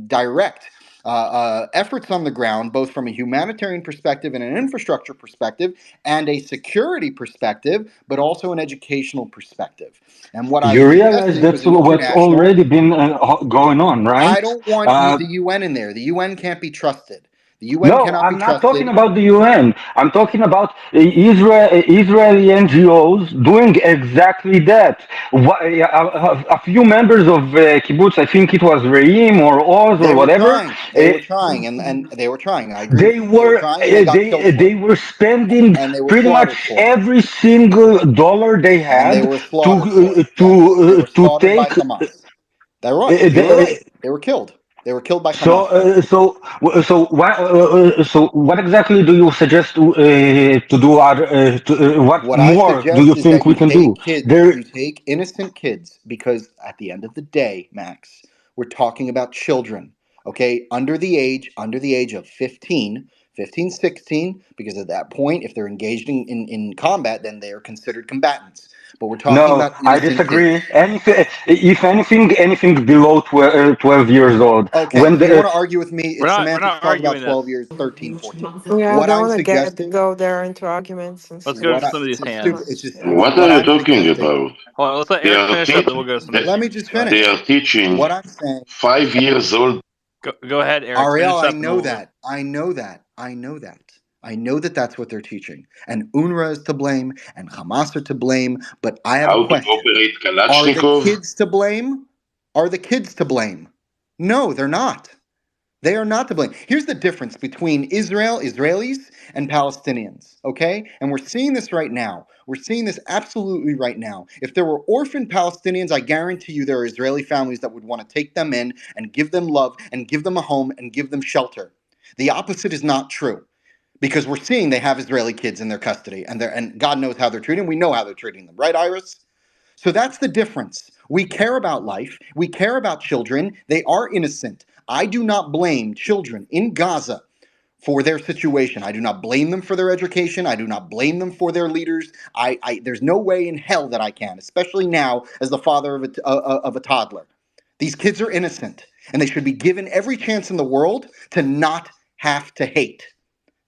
direct efforts on the ground, both from a humanitarian perspective and an infrastructure perspective, and a security perspective, but also an educational perspective. And what I
You
was
realize
suggesting
that's
was
what's
international.
already been going on,
I
right?
don't want the UN in there. The UN can't be trusted. The UN
No,
cannot be
I'm not talking
trusted.
about the UN. I'm talking about Israeli NGOs doing exactly that. A few members of kibbutz, I think it was Reim or Oz or
They were
whatever,
trying. They were trying, and they were trying. I agree
they
with you. They were
were
trying, and they got killed for
they
it,
were spending
and they were
pretty
slaughtered
much
for it,
every single dollar they
and they
had
were slaughtered for it. Yes, they were
to
slaughtered by
take.
Hamas. They're right. You were right. They were killed. They were killed by
So,
Hamas.
so what exactly do you suggest to do? What
What I
more do you
suggest is
think
that
we can do? There,
you take innocent kids, because at the end of the day, Max, we're talking about children, okay? Under the age of 15, 15, 16, because at that point, if they're engaged in combat, then they are considered combatants. But we're talking
no,
about
I
innocent
disagree.
kids.
If anything below 12 years old,
Okay,
when
if you
the
want to argue with me,
We're
it's
not we're
semantics.
not
Talk about
arguing
12
this.
years, 13, 14.
Yeah, I
What
don't
I'm
want to
suggesting,
go there into arguments and
Let's go
stuff.
to some of these
it's
hands.
stupid. It's just
Yeah.
What
what
are you
I'm
talking
suggesting.
about?
Hold on, let's let
They
Eric
are
finish up, then we'll go to some of these
Let me
hands.
just
Go ahead.
they
finish.
are teaching
What I'm saying,
5 years old.
Go ahead, Eric.
Ariel,
Finish
I
up, and
know
we'll.
that. I know that. I know that. I know that that's what they're teaching. And UNRWA is to blame, and Hamas are to blame. But I have a
How to
question.
operate
Are the
Kalashnikov.
kids to blame? Are the kids to blame? No, they're not. They are not to blame. Here's the difference between Israelis, and Palestinians, okay? And we're seeing this right now. We're seeing this absolutely right now. If there were orphan Palestinians, I guarantee you there are Israeli families that would want to take them in and give them love and give them a home and give them shelter. The opposite is not true, because we're seeing they have Israeli kids in their custody, and God knows how they're treating them. We know how they're treating them, right, Iris? So that's the difference. We care about life. We care about children. They are innocent. I do not blame children in Gaza for their situation. I do not blame them for their education. I do not blame them for their leaders. There's no way in hell that I can, especially now as the father of a toddler. These kids are innocent, and they should be given every chance in the world to not have to hate.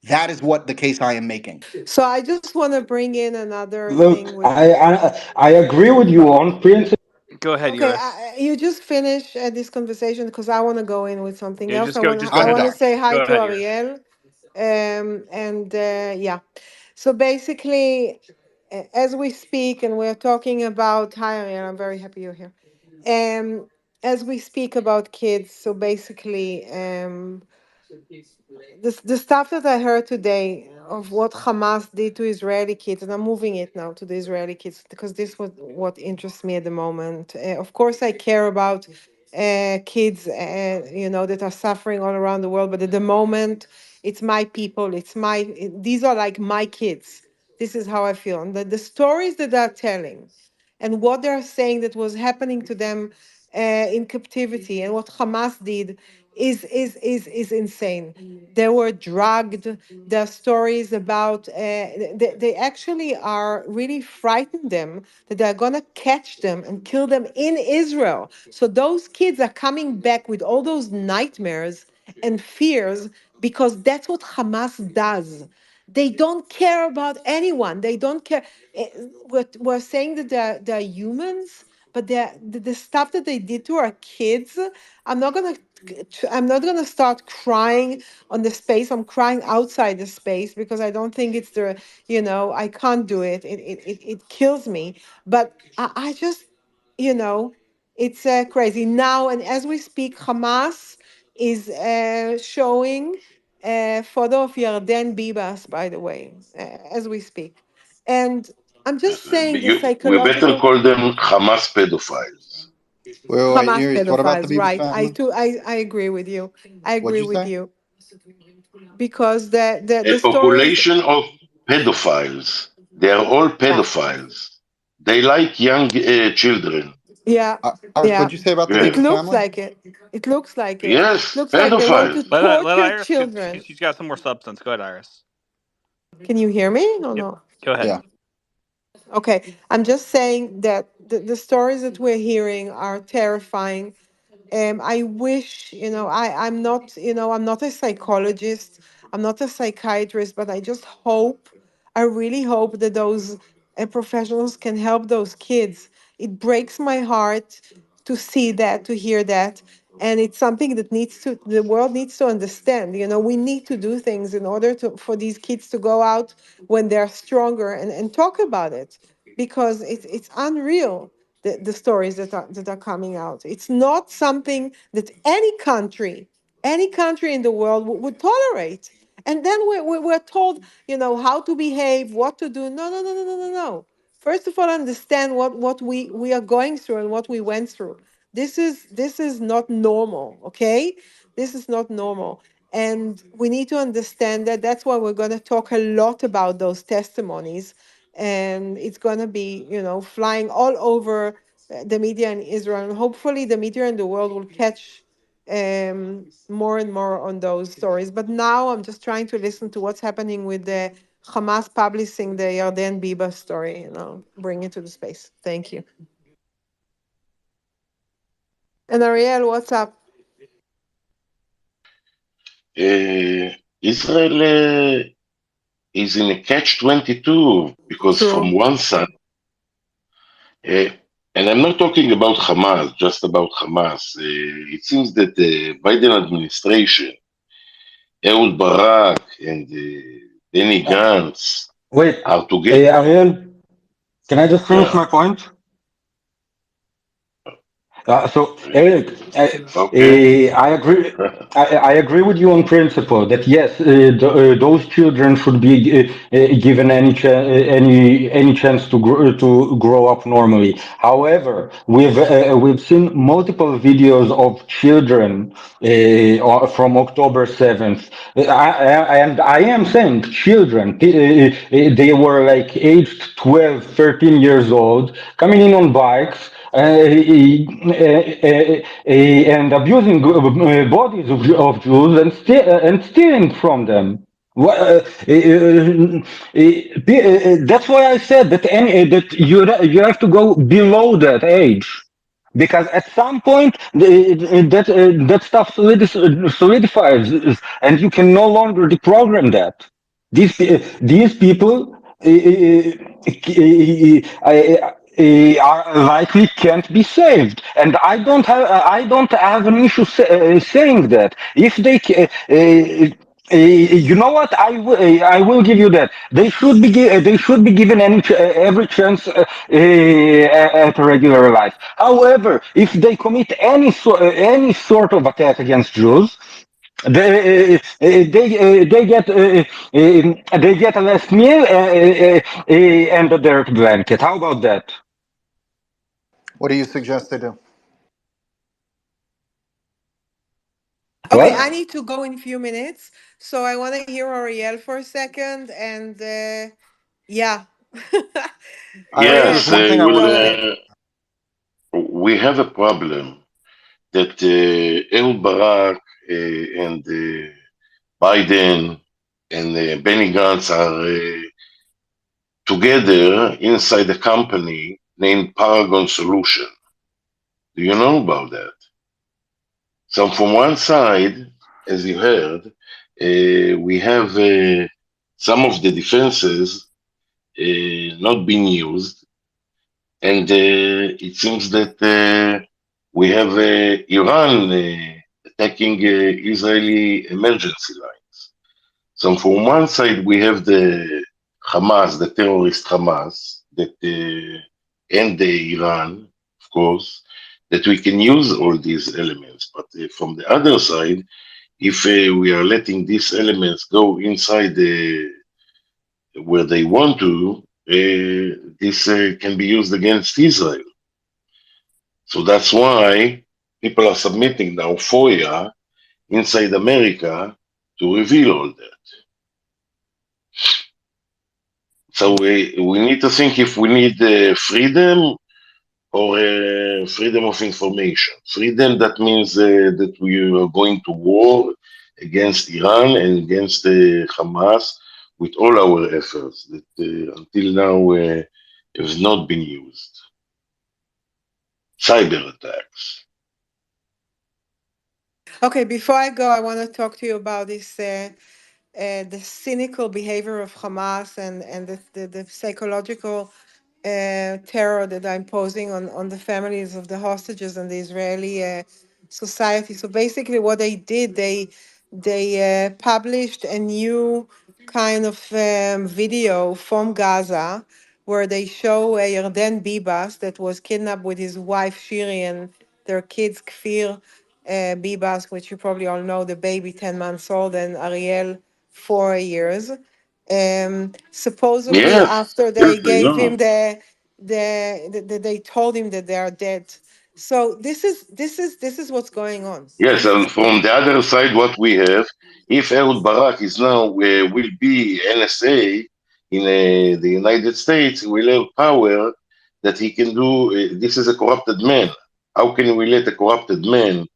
That is what the case I am making.
So I just want to bring in another
look,
thing with.
I agree with you on principle.
Go ahead,
Okay,
Iris.
you just finish this conversation because I want to go in with something
Yeah,
else.
just go
I
ahead,
I'm
want to
done.
Iris.
say hi
Go
to
ahead, Iris.
Ariel, and yeah. So basically, as we speak, and we're talking about hi Ariel, I'm very happy you're here. As we speak about kids, so basically, the stuff that I heard today of what Hamas did to Israeli kids, and I'm moving it now to the Israeli kids because this was what interests me at the moment. Of course, I care about kids, that are suffering all around the world, but at the moment, it's my people. These are like my kids. This is how I feel. And the stories that they're telling and what they're saying that was happening to them in captivity and what Hamas did is insane. They were drugged. There are stories about they actually are really frightened them that they're gonna catch them and kill them in Israel. So those kids are coming back with all those nightmares and fears because that's what Hamas does. They don't care about anyone. They don't care. We're saying that they're humans, but the stuff that they did to our kids, I'm not gonna I'm not gonna start crying on the space. I'm crying outside the space because I don't think it's the, I can't do it. It kills me. But I just, you know, it's crazy now. And as we speak, Hamas is showing a photo of Yarden Bibas, by the way, as we speak. And I'm just saying the
We better
psychological
call them Hamas pedophiles.
Wait,
Hamas
Iris, what about the
pedophiles,
Bibas
right? I
family?
too, I agree with you. I
What'd
agree
you
with
say?
you because the
A
stories,
population of pedophiles. They are all
yeah,
pedophiles. They like young children.
yeah,
Iris,
yeah.
what'd you say about the
It
Yeah.
Bibas
looks
family?
like it. It looks like it.
Yes,
Looks like they want
pedophiles.
to
Let
torture
Iris.
children.
She's got some more substance. Go ahead, Iris.
Can you hear me or
Yep.
no?
Go ahead.
Yeah.
Okay, I'm just saying that the stories that we're hearing are terrifying. I wish, I'm not, I'm not a psychologist, I'm not a psychiatrist, but I just hope, I really hope that those professionals can help those kids. It breaks my heart to see that, to hear that. And it's something that the world needs to understand. We need to do things in order for these kids to go out when they're stronger and talk about it because it's unreal the stories that are coming out. It's not something that any country in the world would tolerate. And then we're told, how to behave, what to do. No, no, no, no, no, no, no. First of all, understand what we are going through and what we went through. This is not normal, okay? This is not normal. And we need to understand that. That's why we're going to talk a lot about those testimonies, and it's going to be flying all over the media in Israel, and hopefully the media in the world will catch more and more on those stories. But now I'm just trying to listen to what's happening with the Hamas publishing the Yarden Biba story, bring it to the space. Thank you. And Ariel, what's up?
Israel is in a catch-22 because from
True.
one side, uh, and I'm not talking about Hamas, just about Hamas. It seems that the Biden administration, Ehud Barak and Benny Gantz
Wait,
are together.
Ariel, can I just finish
Yeah.
my point? So, Eric,
Okay.
I agree. I agree with you on principle that yes, those children should be given any chance to grow up normally. However, we've seen multiple videos of children from October 7th. And I am saying children, they were like aged 12, 13 years old, coming in on bikes and abusing bodies of Jews and stealing from them. That's why I said that you have to go below that age, because at some point that stuff solidifies, and you can no longer deprogram that. These people are likely can't be saved, and I don't have an issue saying that if they you know what? I will give you that. They should be given every chance at a regular life. However, if they commit any sort of attack against Jews, they get a last meal and a dirt blanket. How about that?
What do you suggest they do?
Okay,
What?
I need to go in a few minutes, so I want to hear Ariel for a second, and yeah.
Iris,
Ariel,
there's
Yes,
one thing I want
go
to say.
ahead.
we have a problem that Ehud Barak and Biden and Benny Gantz are together inside a company named Paragon Solution. Do you know about that? So from one side, as you heard, we have some of the defenses not being used, and it seems that we have Iran attacking Israeli emergency lines. So from one side we have the Hamas, the terrorist Hamas, that and the Iran, of course, that we can use all these elements. But from the other side, if we are letting these elements go inside where they want to, this can be used against Israel. So that's why people are submitting now FOIA inside America to reveal all that. So we need to think if we need freedom or freedom of information. Freedom, that means that we are going to war against Iran and against Hamas with all our efforts that until now have not been used. Cyber attacks.
Okay, before I go, I want to talk to you about this the cynical behavior of Hamas and the psychological terror that they're imposing on the families of the hostages and the Israeli society. So basically, what they did, they published a new kind of video from Gaza where they show Yarden Bibas that was kidnapped with his wife Shiri and their kids Kfir Bibas, which you probably all know, the baby 10 months old, and Ariel 4 years. Supposedly
Yes,
after
yes,
they
I
gave
know.
him they told him that they are dead. So this is what's going on.
Yes,
This is
and from the other side, what we have, if Ehud Barak is now will be NSA in the United States, he will have power that he can do. This is a corrupted man. How can we let a corrupted man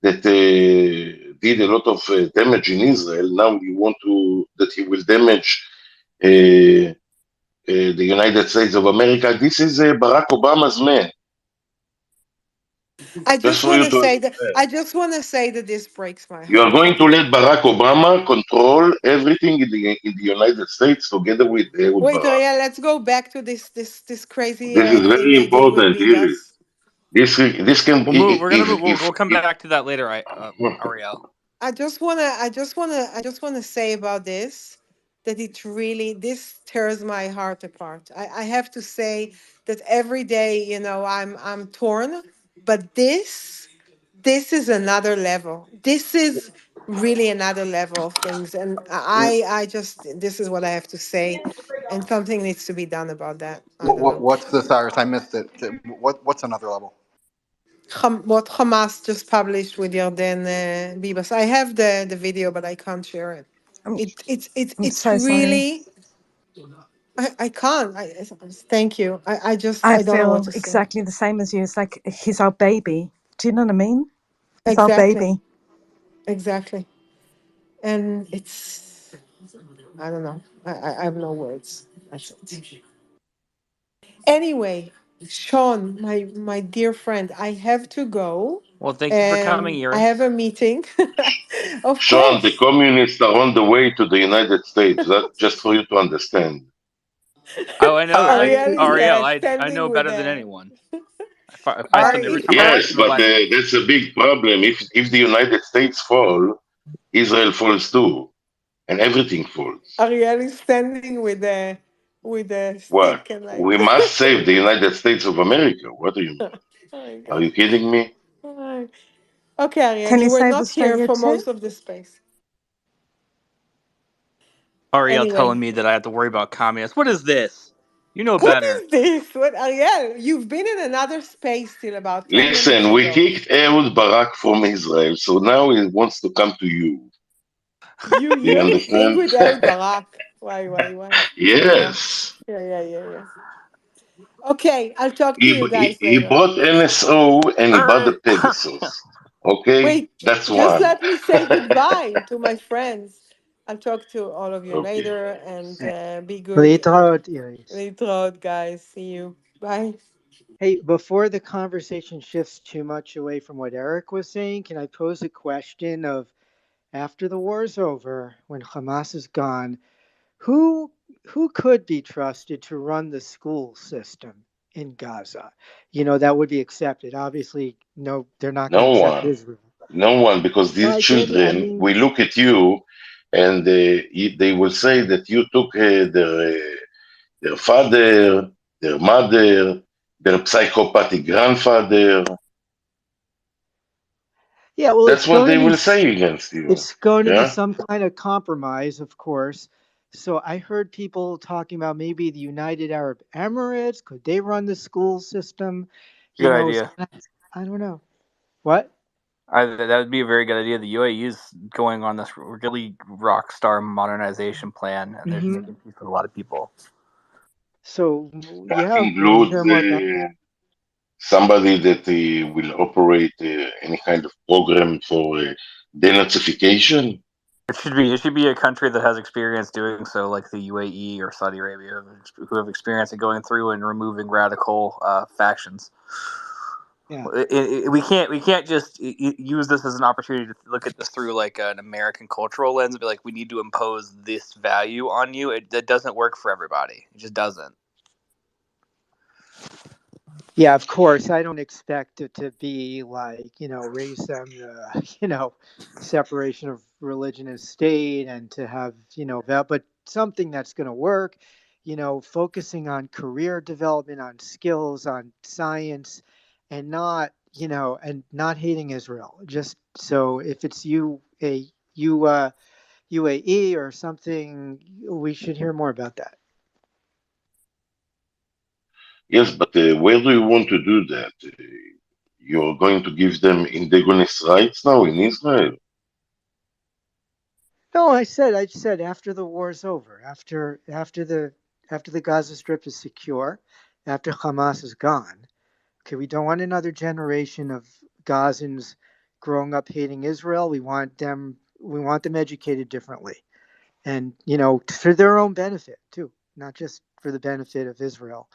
that did a lot of damage in Israel now we want to that he will damage the United States of America? This is Barack Obama's man.
I
Just
just
for
want
you
to
to
say that
understand.
this breaks my
You are
heart.
going to let Barack Obama control everything in the United States together with Ehud
Wait,
Barak.
Ariel, let's go back to this crazy
This is
thing
very
they did with
important, Iris.
Bibas.
This can
We'll move. We're gonna move.
if
We'll come back to that later, Ariel.
I just wanna say about this that it really this tears my heart apart. I have to say that every day, I'm torn, but this is another level. This is really another level of things, and I just this is what I have to say, and something needs to be done about that. I don't know.
What's the Cyrus? I missed it. What's another level?
What Hamas just published with Yarden Bibas. I have the video, but I can't share it.
I'm, I'm
It's
so sorry.
really I can't. Thank you.
I
I don't know what
feel
to say.
exactly the same as you. It's like he's our baby. Do you know what I mean? He's our
Exactly.
baby.
Exactly. And I don't know. I have no words. That's it. Anyway, Sean, my dear friend, I have to go.
Well, thank you for coming,
I have
Iris.
a meeting. Of
Sean, the
course.
communists are on the way to the United States. That just for you to understand.
Oh, I know.
Ariel is
Ariel, I
standing
know
with
better than
the
anyone. I fight them every
Ari
time I
Ari
fight
Yes,
them in the
but
West.
that's a big problem. If the United States fall, Israel falls too, and everything falls.
Ariel is standing with a
What?
stick and like.
We must save the United States of America. What do you mean?
Oh my
Are
god.
you kidding me?
Alright. Okay, Ariel,
Can
you
you
were
save
not here
Australia
for
too?
most of the space.
Ariel
Anyway,
telling me that I have to worry about communists. What is this? You know
what
better.
is this? What Ariel? You've been in another space till about 10 minutes
Listen, we
ago.
kicked Ehud Barak from Israel, so now he wants to come to you. Do you
You have a thing
understand?
with El Barak. Why? Yeah.
Yes.
Yeah. Okay, I'll talk to you guys
He
later.
bought NSO and he bought the Pegasus. Okay?
Wait,
That's
just
one.
let me say goodbye to my friends. I'll talk to all of you
Okay.
later and be good. And
להתראות, איריס.
later, guys. See you. Bye.
Hey, before the conversation shifts too much away from what Eric was saying, can I pose a question of after the war is over, when Hamas is gone, who who could be trusted to run the school system in Gaza? That would be accepted. Obviously, no, they're not going to
No
accept
one.
Israel.
No one, because
Well,
these
I get it. I
children
mean,
will look at you and they will say that you took their father, their mother, their psychopathic grandfather.
yeah. Well,
That's what they will say against you.
it's going to be
Yeah.
some kind of compromise, of course. So I heard people talking about maybe the United Arab Emirates. Could they run the school system?
Good
So
idea.
I don't know. What?
That would be a very good idea. The UAE is going on this really rock star modernization plan, and they're
Mm-hmm.
making peace with a lot of people.
So
That
yeah, will we
includes
hear more about?
somebody that will operate any kind of program for denazification.
It should be a country that has experience doing so, like the UAE or Saudi Arabia, who have experience in going through and removing radical factions.
Yeah.
We can't just use this as an opportunity to look at this through like an American cultural lens and be like, we need to impose this value on you. That doesn't work for everybody. It just doesn't.
Yeah, of course. I don't expect it to be like, raise them, separation of religion and state and to have, that, but something that's going to work, focusing on career development, on skills, on science, and not hating Israel. Just so if it's UAE or something, we should hear more about that.
Yes, but where do you want to do that? You're going to give them indigenous rights now in Israel?
No, I said after the war's over, after the Gaza Strip is secure, after Hamas is gone. Okay, we don't want another generation of Gazans growing up hating Israel. We want them educated differently. And for their own benefit too, not just for the benefit of Israel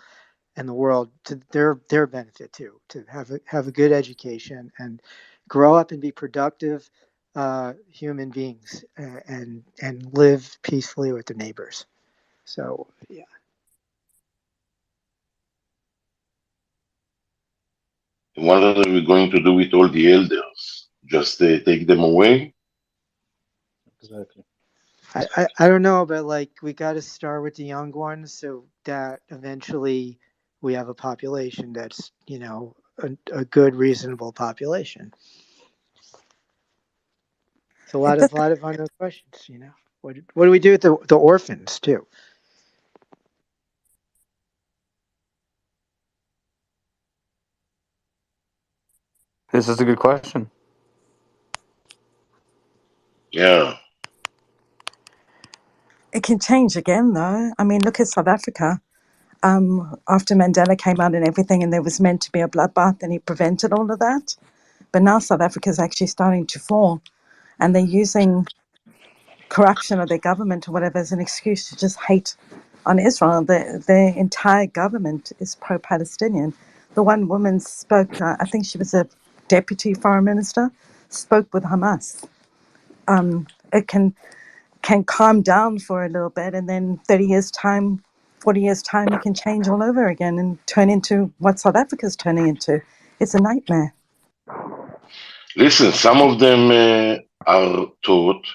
and the world, to their benefit too, to have a good education and grow up and be productive human beings, and live peacefully with their neighbors. So yeah.
What are we going to do with all the elders? Just take them away?
Exactly.
I don't know, but like we got to start with the young ones so that eventually we have a population that's a good reasonable population. It's a
It
lot
does.
of unknown questions. What do we do with the orphans too?
This is a good question.
Yeah.
It can change again, though. I mean, look at South Africa. After Mandela came out and everything, and there was meant to be a bloodbath, and he prevented all of that. But now South Africa is actually starting to fall, and they're using corruption of their government or whatever as an excuse to just hate on Israel. Their entire government is pro-Palestinian. The one woman spoke, I think she was a deputy foreign minister, spoke with Hamas. It can calm down for a little bit, and then 30 years time, 40 years time, it can change all over again and turn into what South Africa's turning into. It's a nightmare.
Listen, some of them are taught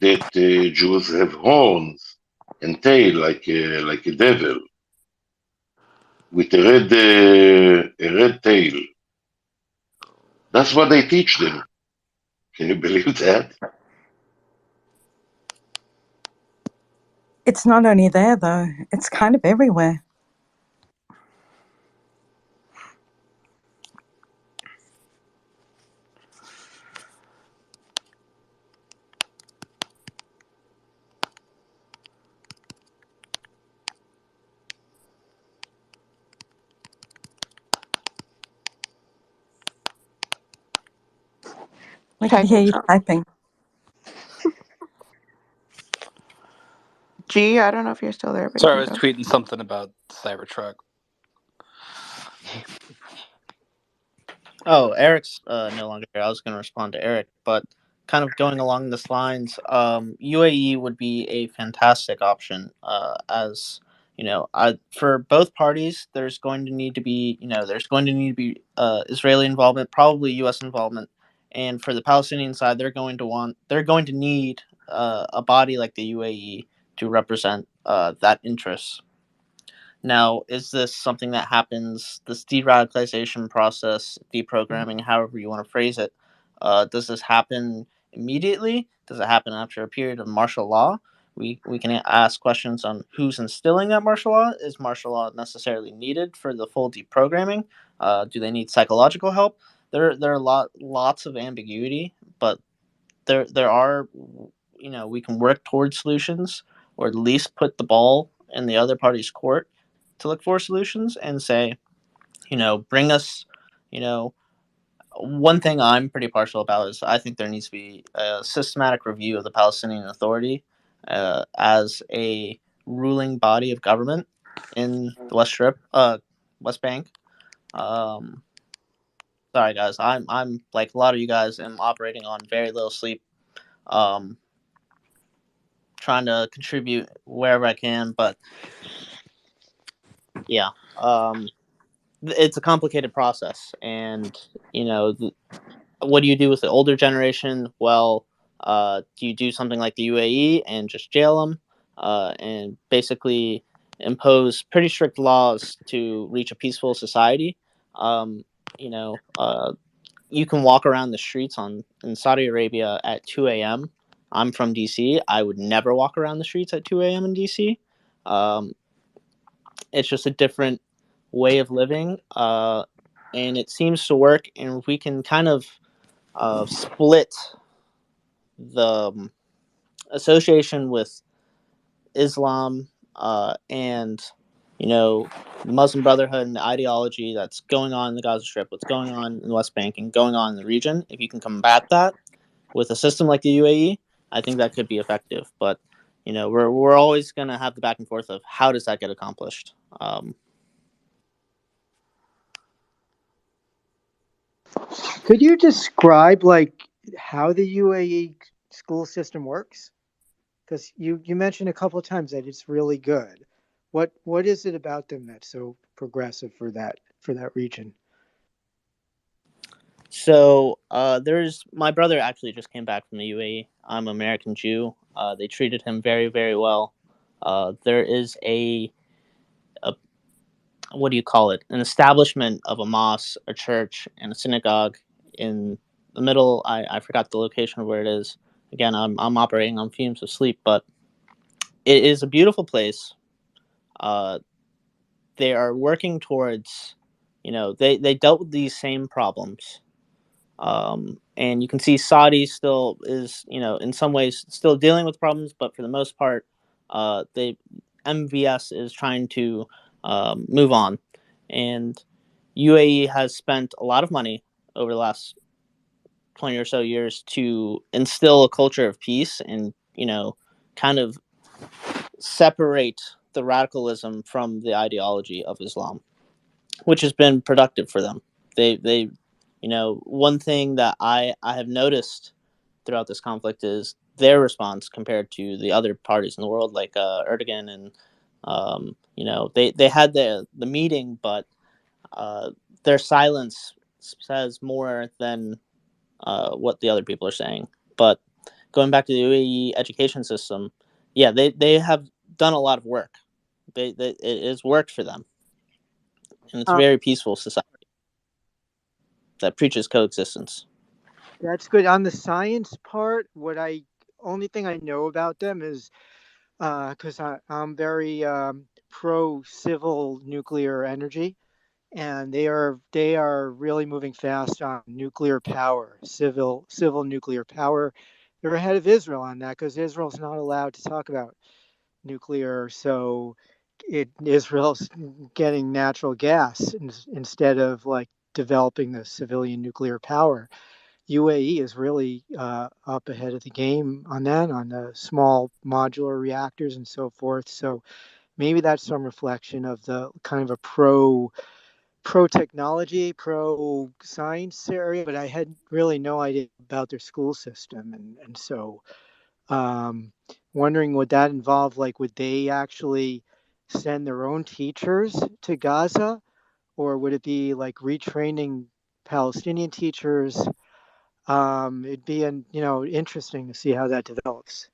that Jews have horns and tail like a devil with a red tail. That's what they teach them. Can you believe that?
It's not only there, though. It's kind of everywhere. We can
Okay.
hear you typing.
G, I don't know if you're still there, but you
Sorry, I
can
was
go.
tweeting something about Cybertruck.
Oh, Eric's no longer here. I was going to respond to Eric, but kind of going along this lines, UAE would be a fantastic option. As you know, for both parties, there's going to need to be, Israeli involvement, probably U.S. involvement, and for the Palestinian side, they're going to need a body like the UAE to represent that interest. Now, is this something that happens, this de radicalization process, deprogramming, however you want to phrase it? Does this happen immediately? Does it happen after a period of martial law? We can ask questions on who's instilling that martial law. Is martial law necessarily needed for the full deprogramming? Do they need psychological help? There are lots of ambiguity, but there are, we can work towards solutions, or at least put the ball in the other party's court to look for solutions and say, bring us, you know, one thing I'm pretty partial about is I think there needs to be a systematic review of the Palestinian Authority as a ruling body of government in the West Bank. Um, Sorry guys, I'm like a lot of you guys am operating on very little sleep. Um, Trying to contribute wherever I can, but yeah, it's a complicated process, and what do you do with the older generation? Well, do you do something like the UAE and just jail them, and basically impose pretty strict laws to reach a peaceful society? Um, you know, uh, you can walk around the streets in Saudi Arabia at 2 a.m. I'm from DC. I would never walk around the streets at 2 a.m. in DC. Um, it's just a different way of living, and it seems to work. And we can kind of split the association with Islam and Muslim Brotherhood and the ideology that's going on in the Gaza Strip, what's going on in the West Bank, and going on in the region. If you can combat that with a system like the UAE, I think that could be effective. But we're always going to have the back and forth of how does that get accomplished.
Could you describe how the UAE school system works? Because you mentioned a couple of times that it's really good. What is it about them that's so progressive for that region?
So there's my brother actually just came back from the UAE. I'm an American Jew. They treated him very, very well. There is a what do you call it? An establishment of a mosque, a church, and a synagogue in the middle. I forgot the location of where it is. Again, I'm operating on fumes of sleep, but it is a beautiful place. They are working towards, they dealt with these same problems. And you can see Saudi still is, in some ways still dealing with problems, but for the most part, they MVS is trying to move on, and UAE has spent a lot of money over the last 20 or so years to instill a culture of peace and kind of separate the radicalism from the ideology of Islam, which has been productive for them. They one thing that I have noticed throughout this conflict is their response compared to the other parties in the world, like Erdogan, and they had the meeting, but their silence says more than what the other people are saying. But going back to the UAE education system, yeah, they have done a lot of work. It has worked for them, and it's a very peaceful society that preaches coexistence.
That's good. On the science part, only thing I know about them is because I'm very pro civil nuclear energy, and they are really moving fast on nuclear power, civil nuclear power. They're ahead of Israel on that because Israel's not allowed to talk about nuclear, so Israel's getting natural gas instead of developing the civilian nuclear power. UAE is really up ahead of the game on that, on the small modular reactors and so forth. So maybe that's some reflection of the kind of a pro technology, pro science area, but I had really no idea about their school system, and so wondering would that involve, like, would they actually send their own teachers to Gaza, or would it be like retraining Palestinian teachers? It'd be interesting to see how that develops.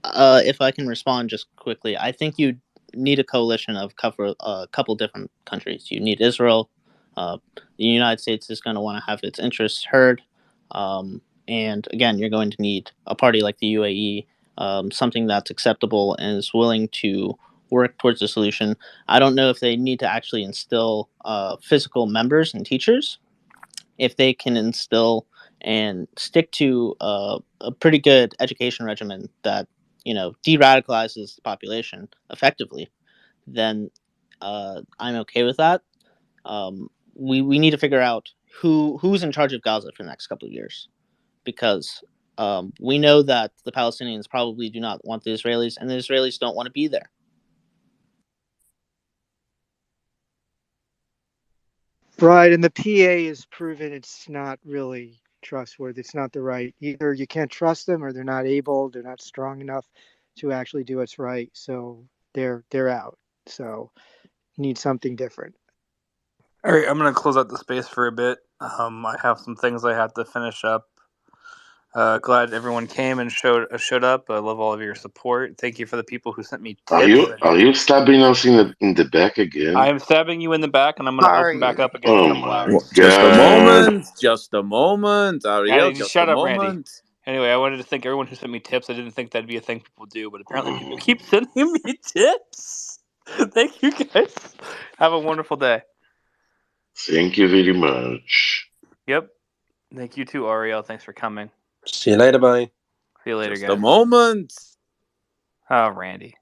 If I can respond just quickly, I think you need a coalition of a couple different countries. You need Israel. The United States is going to want to have its interests heard. And again, you're going to need a party like the UAE, something that's acceptable and is willing to work towards a solution. I don't know if they need to actually instill physical members and teachers. If they can instill and stick to a pretty good education regimen that de-radicalizes the population effectively, then I'm okay with that. We need to figure out who's in charge of Gaza for the next couple of years, because we know that the Palestinians probably do not want the Israelis, and the Israelis don't want to be there.
Right, and the PA is proven it's not really trustworthy. It's not the right. Either you can't trust them, or they're not strong enough to actually do what's right. So they're out. So you need something different.
All right, I'm going to close out the space for a bit. I have some things I have to finish up. Glad everyone came and showed up. I love all of your support. Thank you for the people who sent me tips.
Are you stabbing us in the back again?
I am stabbing you in the back, and I'm going to open back up again in a couple hours.
Just a moment. Just a moment, Ariel.
Just
just
shut
a
up,
moment.
Randy. Anyway, I wanted to thank everyone who sent me tips. I didn't think that'd be a thing people do, but apparently people keep sending me tips. Thank you, guys. Have a wonderful day.
Thank you very much.
Yep. Thank you too, Ariel. Thanks for coming.
See you later, bye.
See you later,
Just
guys.
a moment.
Oh, Randy.